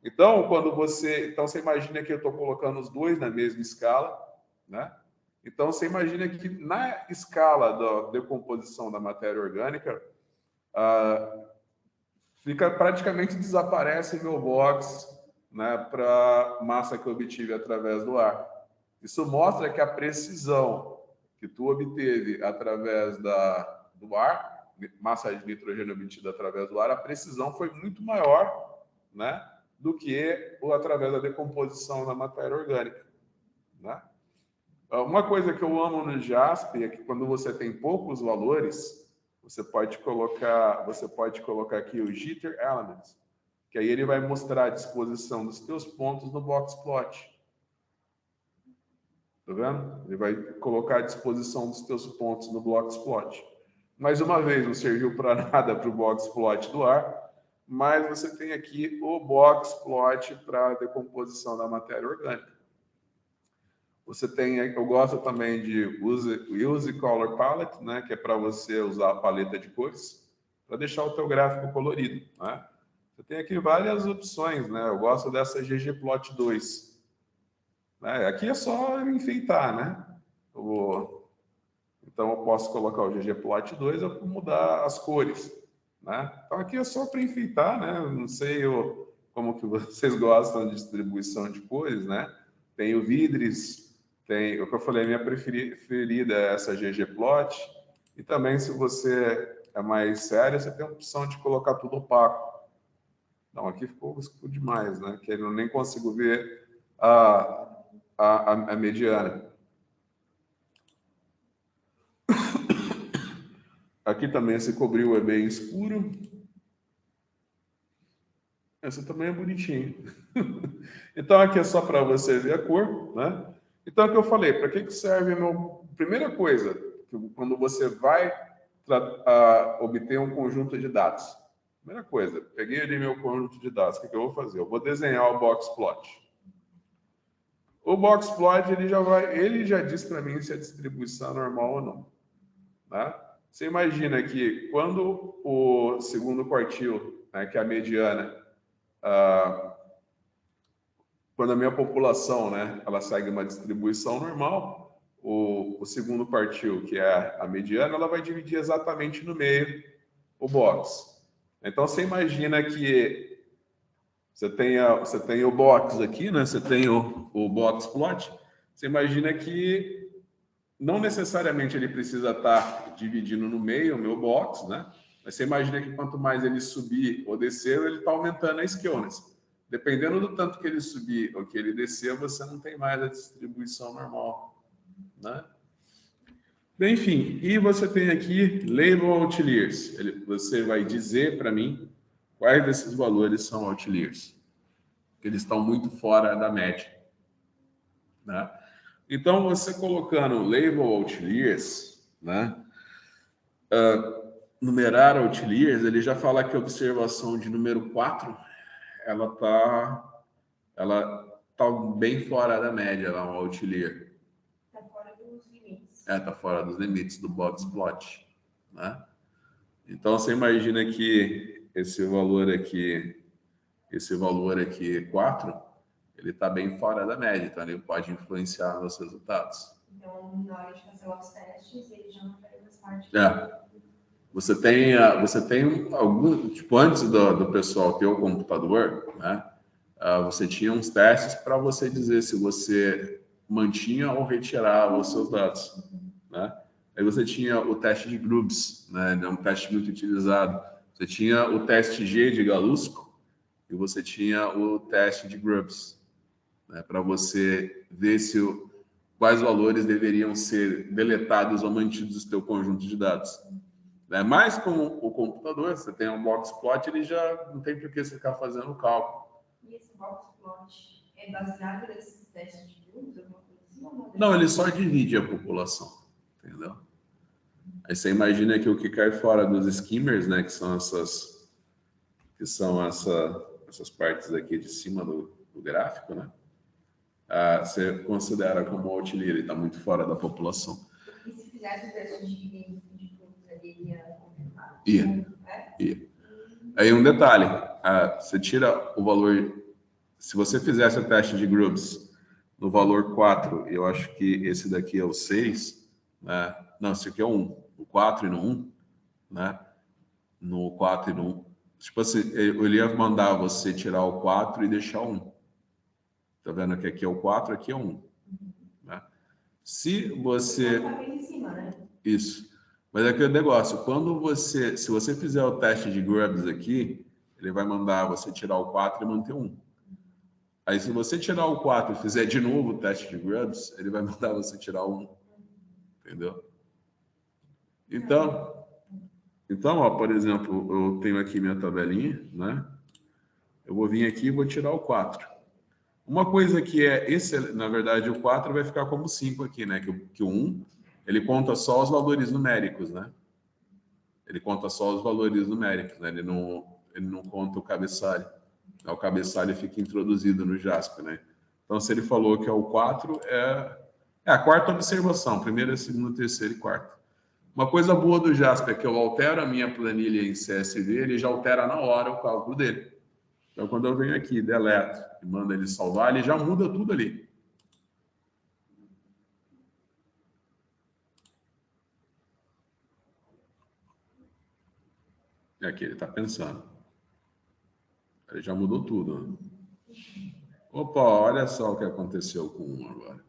Então, você imagina que eu estou colocando os dois na mesma escala, né? Então, você imagina que na escala da decomposição da matéria orgânica, praticamente desaparece meu box, né, para massa que eu obtive através do ar. Isso mostra que a precisão que tu obteve através do ar, massa de nitrogênio obtida através do ar, a precisão foi muito maior, né, do que através da decomposição da matéria orgânica. Né? Uma coisa que eu amo no JASP é que quando você tem poucos valores, você pode colocar aqui o Jitter Elements, que aí ele vai mostrar a disposição dos teus pontos no box plot. Tá vendo? Ele vai colocar a disposição dos teus pontos no box plot. Mais uma vez, não serviu para nada para o box plot do ar, mas você tem aqui o box plot para a decomposição da matéria orgânica. Você tem, eu gosto também de use color palette, né, que é para você usar a paleta de cores para deixar o teu gráfico colorido, né? Você tem aqui várias opções, né? Eu gosto dessa ggplot 2. Né? Aqui é só enfeitar, né? Então eu posso colocar o ggplot 2 para mudar as cores, né? Então aqui é só para enfeitar, né? Não sei como que vocês gostam de distribuição de cores, né? Tem o Vidris, tem o que eu falei, minha preferida é essa ggplot. E também, se você é mais sério, você tem a opção de colocar tudo opaco. Não, aqui ficou escuro demais, né? Que eu nem consigo ver a mediana. Aqui também esse cobril é bem escuro. Essa também é bonitinha. Então aqui é só para você ver a cor, né? Então é o que eu falei, para que serve meu... Primeira coisa, quando você vai obter um conjunto de dados. Primeira coisa, peguei ali meu conjunto de dados, o que eu vou fazer? Eu vou desenhar o boxplot. O boxplot ele já diz para mim se a distribuição é normal ou não, né? Você imagina que quando o segundo quartil, né, que é a mediana, quando a minha população, né, ela segue uma distribuição normal, o segundo quartil, que é a mediana, ela vai dividir exatamente no meio o box. Então você imagina que você tem o box aqui, né? Você tem o box plot. Você imagina que não necessariamente ele precisa estar dividindo no meio o meu box, né? Mas você imagina que quanto mais ele subir ou descer, ele está aumentando a skewness. Dependendo do tanto que ele subir ou que ele descer, você não tem mais a distribuição normal, né? Bem, enfim, e você tem aqui label outliers. Você vai dizer para mim quais desses valores são outliers, que eles estão muito fora da média, né? Então, você colocando label outliers, né? Numerar outliers, ele já fala que a observação de número 4, ela tá bem fora da média, lá, um outlier. Está fora dos limites. Tá fora dos limites do boxplot, né? Então, você imagina que esse valor aqui 4, ele está bem fora da média, então ele pode influenciar nos resultados. Então, na hora de fazer os testes, ele já não faz mais parte. Você tem algum, tipo, antes do pessoal ter o computador, né? Você tinha uns testes para você dizer se você mantinha ou retirava os seus dados, né? Aí você tinha o teste de Grubbs, né? É um teste muito utilizado. Você tinha o teste G de Galusco e você tinha o teste de Grubbs, né? Para você ver quais valores deveriam ser deletados ou mantidos no seu conjunto de dados. Mas com o computador, você tem um boxplot, ele já não tem por que você ficar fazendo o cálculo. E esse boxplot é baseado nesses testes de grupos, alguma coisa assim? Ou Não, ele só divide a população, entendeu? Aí você imagina que o que cai fora dos skimmers, né, que são essas partes aqui de cima do gráfico, né? Você considera como outlier, ele está muito fora da população. E se fizesse o teste de grupos ali, ele ia confirmar? Ia. Aí um detalhe, você tira o valor, se você fizesse o teste de Grubbs no valor 4, eu acho que esse daqui é o 6, né? Não, esse aqui é o 1, o 4 e no 1, né? No 4 e no 1. Tipo assim, ele ia mandar você tirar o 4 e deixar o 1. Tá vendo que aqui é o 4, aqui é o 1. Né? Se você... em cima, né? Isso. Mas é aquele negócio, se você fizer o teste de Grubbs aqui, ele vai mandar você tirar o 4 e manter 1. Aí, se você tirar o 4 e fizer de novo o teste de Grubbs, ele vai mandar você tirar o 1. Entendeu? Então, ó, por exemplo, eu tenho aqui minha tabelinha, né? Eu vou vir aqui e vou tirar o 4. Uma coisa que na verdade, o 4 vai ficar como 5 aqui, né? Que o 1, ele conta só os valores numéricos, né? Ele conta só os valores numéricos, né? Ele não conta o cabeçalho. O cabeçalho fica introduzido no Jasper, né? Então, se ele falou que é o 4, é a quarta observação. Primeira, segunda, terceira e quarta. Uma coisa boa do Jasper é que eu altero a minha planilha em CSV, ele já altera na hora o cálculo dele. Então, quando eu venho aqui, deleto e mando ele salvar, ele já muda tudo ali. E aqui ele está pensando. Ele já mudou tudo. Opa, olha só o que aconteceu com um agora.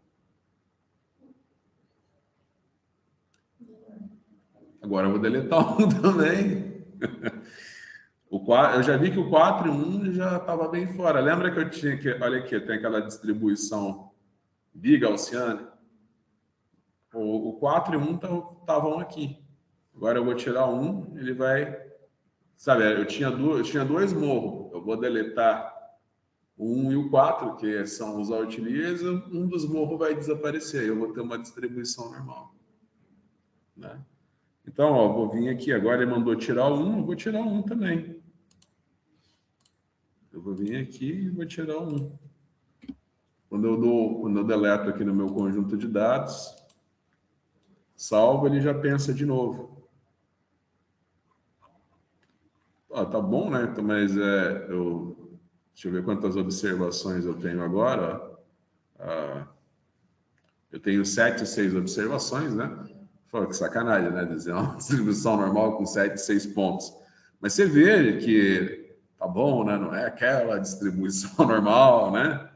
Agora eu vou deletar um também. Eu já vi que o 4 e 1 já estava bem fora. Lembra que eu tinha que... Olha aqui, tem aquela distribuição bigaussiana. O 4 e 1 estavam aqui. Agora eu vou tirar um, ele vai... Sabe, eu tinha dois morros. Eu vou deletar o 1 e o 4, que são os outliers, um dos morros vai desaparecer. Eu vou ter uma distribuição normal. Né? Então, ó, vou vir aqui. Agora ele mandou tirar o 1, eu vou tirar o 1 também. Eu vou vir aqui e vou tirar o 1. Quando eu deleto aqui no meu conjunto de dados, salvo, ele já pensa de novo. Ah, tá bom, né? Então, mas deixa eu ver quantas observações eu tenho agora. Eu tenho 7, 6 observações, né? Pô, que sacanagem, né? Dizer uma distribuição normal com 7, 6 pontos. Mas você vê que tá bom, né? Não é aquela distribuição normal, né?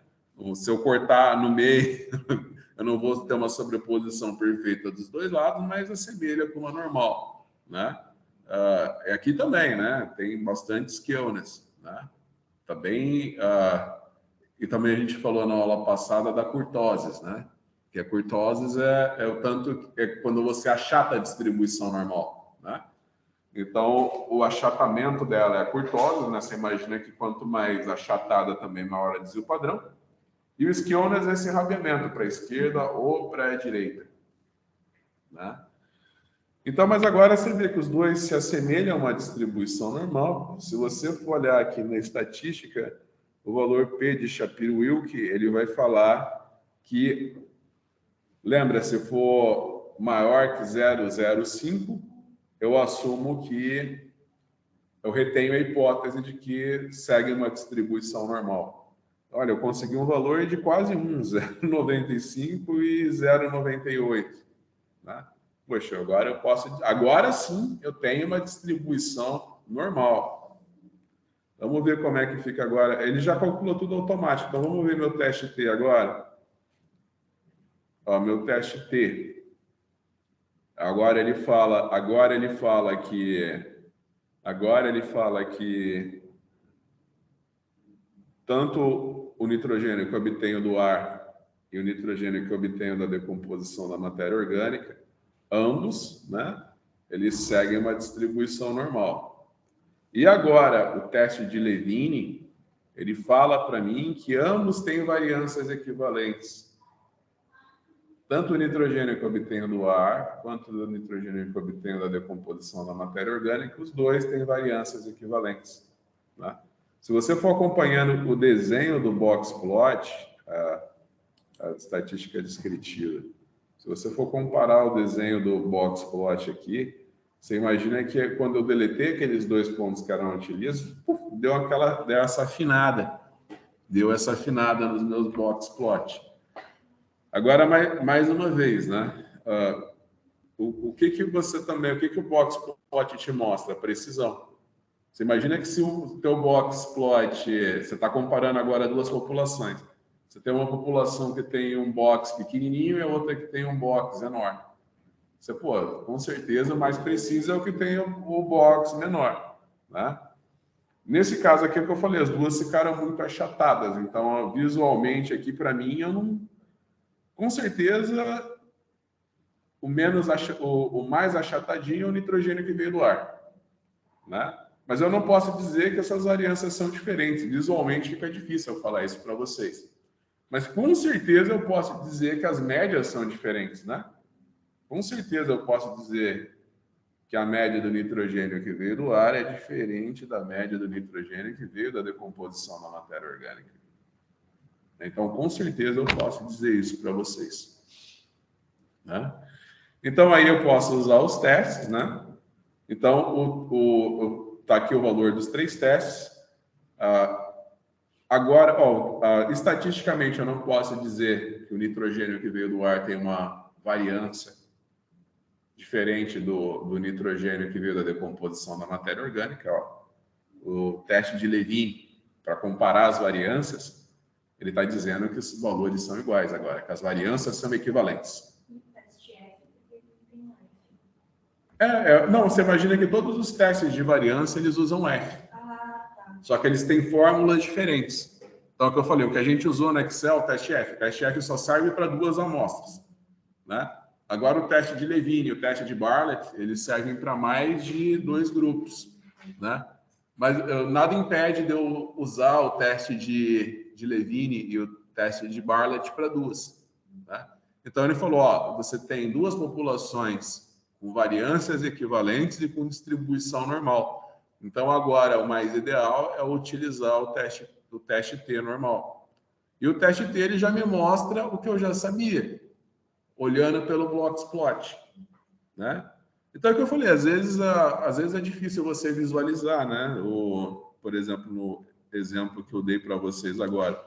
Se eu cortar no meio, eu não vou ter uma sobreposição perfeita dos dois lados, mas assemelha com uma normal, né? Aqui também, né? Tem bastante skewness, né? Também, e também a gente falou na aula passada da kurtosis, né? Que a kurtosis é o tanto quando você achata a distribuição normal, né? Então, o achatamento dela é a kurtosis, né? Você imagina que quanto mais achatada também, maior é o desvio padrão. E o skewness é esse rabeamento para a esquerda ou para a direita, né? Então, mas agora você vê que os dois se assemelham a uma distribuição normal. Se você for olhar aqui na estatística, o valor P de Shapiro-Wilk, ele vai falar que, lembra, se for maior que 0,05, eu assumo que eu retenho a hipótese de que segue uma distribuição normal. Olha, eu consegui um valor de quase 1, 0,95 e 0,98, né? Poxa, agora sim eu tenho uma distribuição normal. Vamos ver como é que fica agora. Ele já calculou tudo automático, então vamos ver meu teste T agora. Ó, meu teste T. Agora ele fala que tanto o nitrogênio que eu obtenho do ar e o nitrogênio que eu obtenho da decomposição da matéria orgânica, ambos, né, eles seguem uma distribuição normal. E agora, o teste de Levine, ele fala para mim que ambos têm variâncias equivalentes. Tanto o nitrogênio que eu obtenho do ar, quanto o nitrogênio que eu obtenho da decomposição da matéria orgânica, os dois têm variâncias equivalentes, né? Se você for acompanhando o desenho do box plot, a estatística descritiva, se você for comparar o desenho do box plot aqui, você imagina que quando eu deletei aqueles dois pontos que eram utilizados, deu essa afinada. Deu essa afinada nos meus box plot. Agora, mais uma vez, né? O que o box plot te mostra? Precisão. Você imagina que se o teu box plot, você está comparando agora duas populações. Você tem uma população que tem um box pequenininho e a outra que tem um box enorme. Você, com certeza, o mais preciso é o que tem o box menor, né? Nesse caso aqui, é o que eu falei, as duas ficaram muito achatadas. Então, visualmente aqui, para mim, eu não... Com certeza, o mais achatadinho é o nitrogênio que veio do ar, né? Mas eu não posso dizer que essas variâncias são diferentes. Visualmente fica difícil eu falar isso para vocês. Mas com certeza eu posso dizer que as médias são diferentes, né? Com certeza eu posso dizer que a média do nitrogênio que veio do ar é diferente da média do nitrogênio que veio da decomposição da matéria orgânica. Então, com certeza eu posso dizer isso para vocês, né? Então, aí eu posso usar os testes, né? Então, tá aqui o valor dos 3 testes. Agora, estatisticamente, eu não posso dizer que o nitrogênio que veio do ar tem uma variância diferente do nitrogênio que veio da decomposição da matéria orgânica. O teste de Levine para comparar as variâncias, ele está dizendo que os valores são iguais agora, que as variâncias são equivalentes. Não, você imagina que todos os testes de variância, eles usam F. Só que eles têm fórmulas diferentes. Então, é o que eu falei, o que a gente usou no Excel, o teste F só serve para 2 amostras, né? Agora, o teste de Levine e o teste de Bartlett, eles servem para mais de 2 grupos, né? Mas nada impede de eu usar o teste de Levine e o teste de Bartlett para 2, né? Então, ele falou, ó, você tem 2 populações com variâncias equivalentes e com distribuição normal. Então, agora, o mais ideal é utilizar o teste T normal. E o teste T, ele já me mostra o que eu já sabia, olhando pelo Blockplot, né? Então, é o que eu falei, às vezes é difícil você visualizar, né? Por exemplo, no exemplo que eu dei para vocês agora,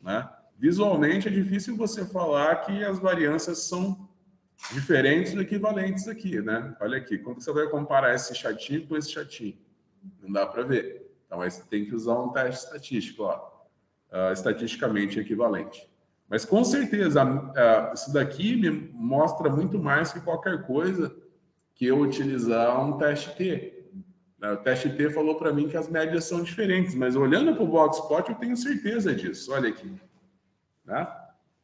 né? Visualmente é difícil você falar que as variâncias são diferentes ou equivalentes aqui, né? Olha aqui, como você vai comparar esse chatinho com esse chatinho? Não dá para ver. Então, aí você tem que usar um teste estatístico, ó, estatisticamente equivalente. Mas, com certeza, isso daqui me mostra muito mais que qualquer coisa que eu utilizar um teste T. O teste T falou para mim que as médias são diferentes, mas olhando para o Blockplot eu tenho certeza disso. Olha aqui, né?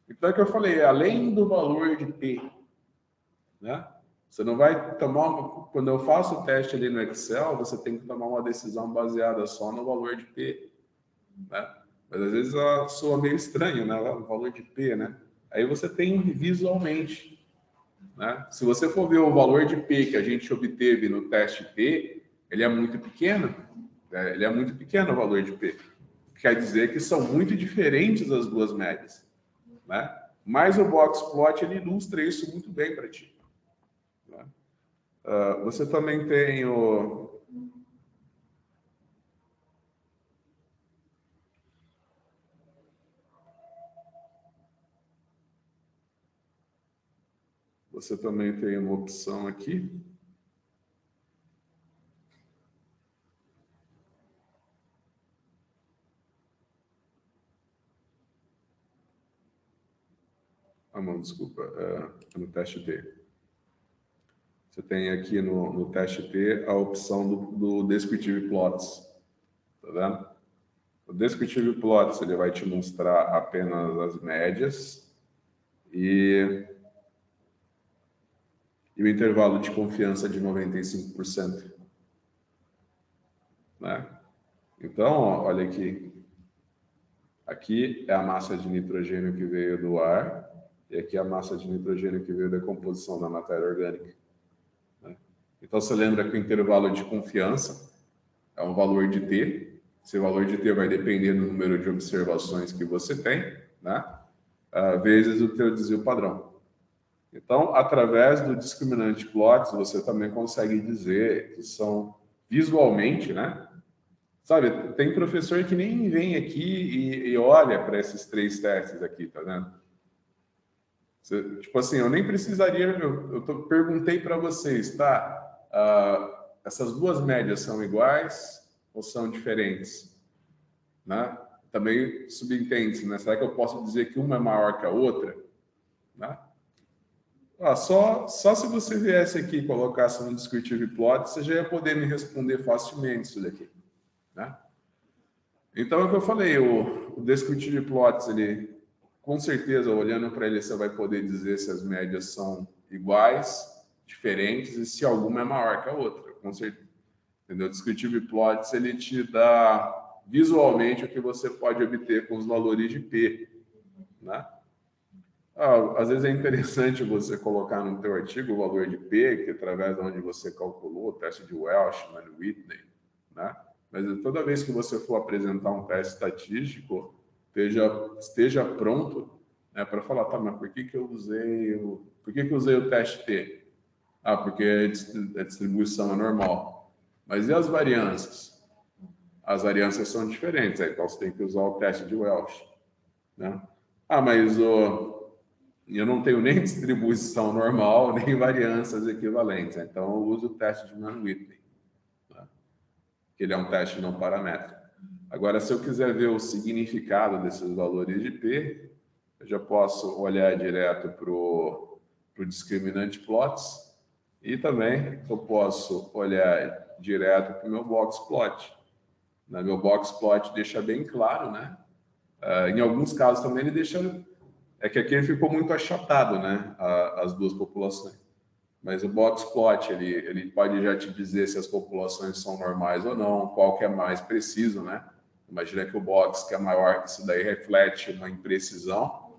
Então, é que eu falei, além do valor de P, né? Você não vai tomar... Quando eu faço o teste ali no Excel, você tem que tomar uma decisão baseada só no valor de P, né? Mas às vezes soa meio estranho, né? O valor de P, né? Aí você tem visualmente, né? Se você for ver o valor de P que a gente obteve no teste T, ele é muito pequeno, né? Ele é muito pequeno o valor de P. Quer dizer que são muito diferentes as 2 médias, né? Mas o Blockplot, ele ilustra isso muito bem para ti. Você também tem Você também tem uma opção aqui. Não, desculpa, no teste T. Você tem aqui no teste T a opção do Descriptive Plots, tá vendo? O Descriptive Plots, ele vai te mostrar apenas as médias e o intervalo de confiança de 95%, né? Então, ó, olha aqui. Aqui é a massa de nitrogênio que veio do ar e aqui é a massa de nitrogênio que veio da composição da matéria orgânica, né? Então, você lembra que o intervalo de confiança é um valor de T. Esse valor de T vai depender do número de observações que você tem, né? Vezes o teu desvio padrão. Então, através do discriminante plots, você também consegue dizer que são visualmente, né? Sabe, tem professor que nem vem aqui e olha para esses 3 testes aqui, tá vendo? Tipo assim, eu nem precisaria, perguntei para vocês, tá? Essas 2 médias são iguais ou são diferentes, né? Também subentende-se, né? Será que eu posso dizer que uma é maior que a outra, né? Só se você viesse aqui e colocasse no Descriptive Plot, você já ia poder me responder facilmente isso daqui, né? Então, é o que eu falei, o Descriptive Plots, ele, com certeza, olhando para ele, você vai poder dizer se as médias são iguais, diferentes, e se alguma é maior que a outra, com certeza. Entendeu? O Descriptive Plots, ele te dá visualmente o que você pode obter com os valores de P, né? Às vezes é interessante você colocar no teu artigo o valor de P, que através de onde você calculou o teste de Welshman e Whitney, né? Mas toda vez que você for apresentar um teste estatístico, esteja pronto, né, para falar, tá, mas por que eu usei o teste T? Porque a distribuição é normal. Mas e as variâncias? As variâncias são diferentes, então você tem que usar o teste de Welsh, né? Mas eu não tenho nem distribuição normal, nem variâncias equivalentes. Então, eu uso o teste de Mann-Whitney, né? Que ele é um teste não paramétrico. Agora, se eu quiser ver o significado desses valores de P, eu já posso olhar direto para o discriminante plots e também eu posso olhar direto para o meu box plot. No meu box plot deixa bem claro, né? Em alguns casos também ele deixa... É que aqui ele ficou muito achatado, né? As duas populações. Mas o box plot, ele pode já te dizer se as populações são normais ou não, qual que é mais preciso, né? Imagina que o box que é maior, isso daí reflete uma imprecisão,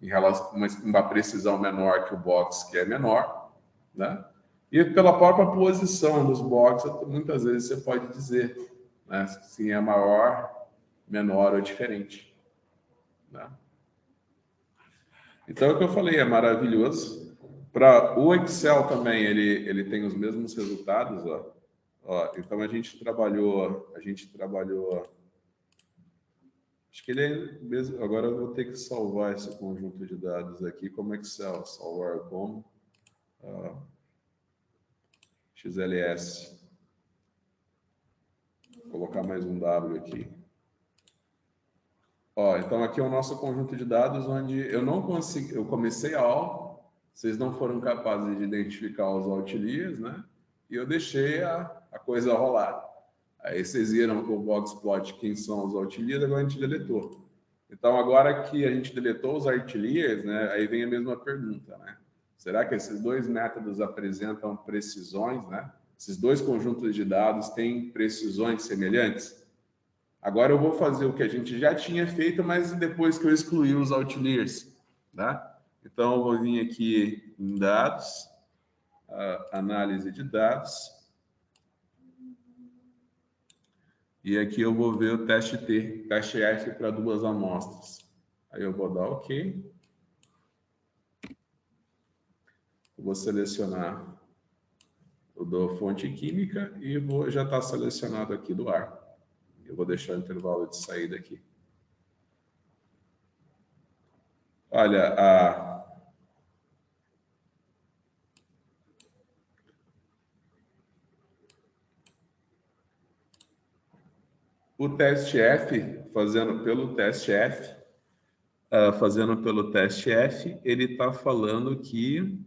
em relação uma precisão menor que o box que é menor, né? E pela própria posição dos boxes, muitas vezes você pode dizer, né, se é maior, menor ou diferente, né? Então, é o que eu falei, é maravilhoso. Para o Excel também, ele tem os mesmos resultados, ó. Então, a gente trabalhou... Acho que ele é mesmo... Agora eu vou ter que salvar esse conjunto de dados aqui como Excel. Salvar como XLS. Vou colocar mais um W aqui. Então aqui é o nosso conjunto de dados onde eu não consegui... Eu comecei a aula, vocês não foram capazes de identificar os outliers, né? E eu deixei a coisa rolar. Aí vocês viram com o box plot quem são os outliers, agora a gente deletou. Então, agora que a gente deletou os outliers, né, aí vem a mesma pergunta, né? Será que esses dois métodos apresentam precisões, né? Esses dois conjuntos de dados têm precisões semelhantes? Agora eu vou fazer o que a gente já tinha feito, mas depois que eu excluí os outliers, tá? Então, eu vou vir aqui em dados, análise de dados, e aqui eu vou ver o teste T, teste F para duas amostras. Aí eu vou dar OK. Eu vou selecionar o do fonte química e já está selecionado aqui do ar. Eu vou deixar o intervalo de saída aqui. Olha, o teste F, fazendo pelo teste F, ele está falando que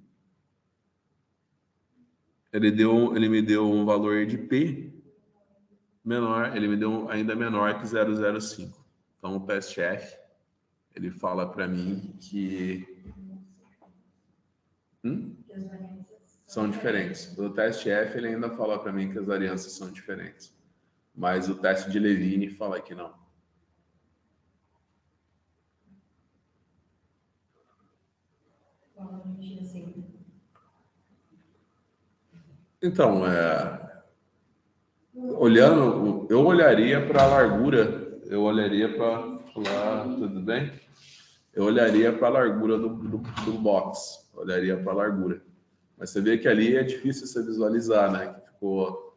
ele me deu um valor de P menor, ele me deu ainda menor que 0,05. Então, o teste F, ele fala para mim que são diferentes. O teste F, ele ainda fala para mim que as variâncias são diferentes. Mas o teste de Levine fala que não. Então, olhando, eu olharia para a largura, eu olharia para... Tudo bem? Eu olharia para a largura do box, olharia para a largura. Mas você vê que ali é difícil você visualizar, né? Que ficou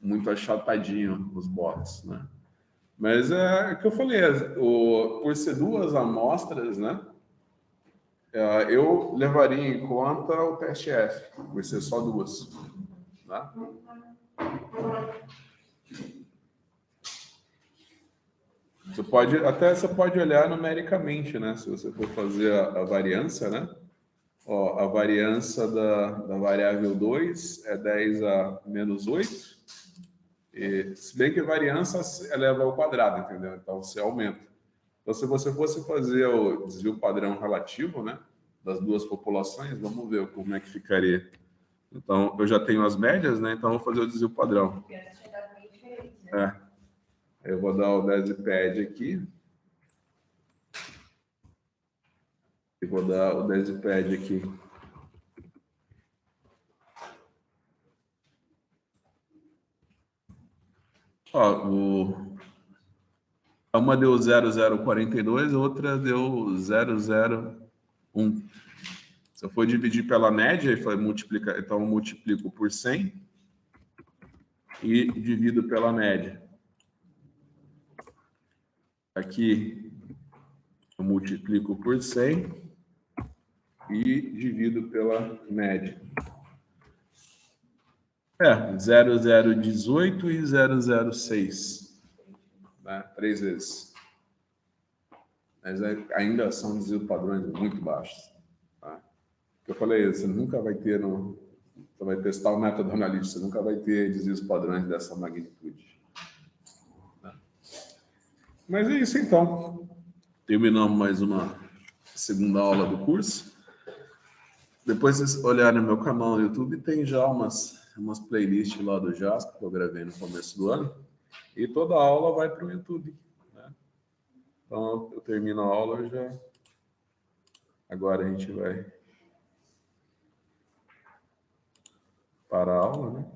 muito achatadinho os boxes, né? Mas é o que eu falei, por ser duas amostras, né? Eu levaria em conta o teste F, por ser só duas, tá? Você pode olhar numericamente, né? Se você for fazer a variância, né? A variância da variável 2 é 10 a menos 8. E, se bem que a variância eleva ao quadrado, entendeu? Então, você aumenta. Então, se você fosse fazer o desvio padrão relativo, né? Das duas populações, vamos ver como é que ficaria. Então, eu já tenho as médias, né? Então, eu vou fazer o desvio padrão. Eu vou dar o DesiPad aqui. E vou dar o DesiPad aqui. Uma deu 0,042, a outra deu 0,01. Se eu for dividir pela média, então eu multiplico por 100 e divido pela média. Aqui eu multiplico por 100 e divido pela média. 0,018 e 0,06. né? 3 vezes. Mas ainda são desvios padrões muito baixos. Tá? Eu falei, você nunca vai ter, você vai testar o método analítico, você nunca vai ter desvios padrões dessa magnitude. Tá? Mas é isso então. Terminamos mais uma segunda aula do curso. Depois vocês olharem no meu canal no YouTube, tem já umas playlists lá do Jasper que eu gravei no começo do ano. E toda a aula vai para o YouTube. Né? Então eu termino a aula já. Agora a gente vai para a aula, né?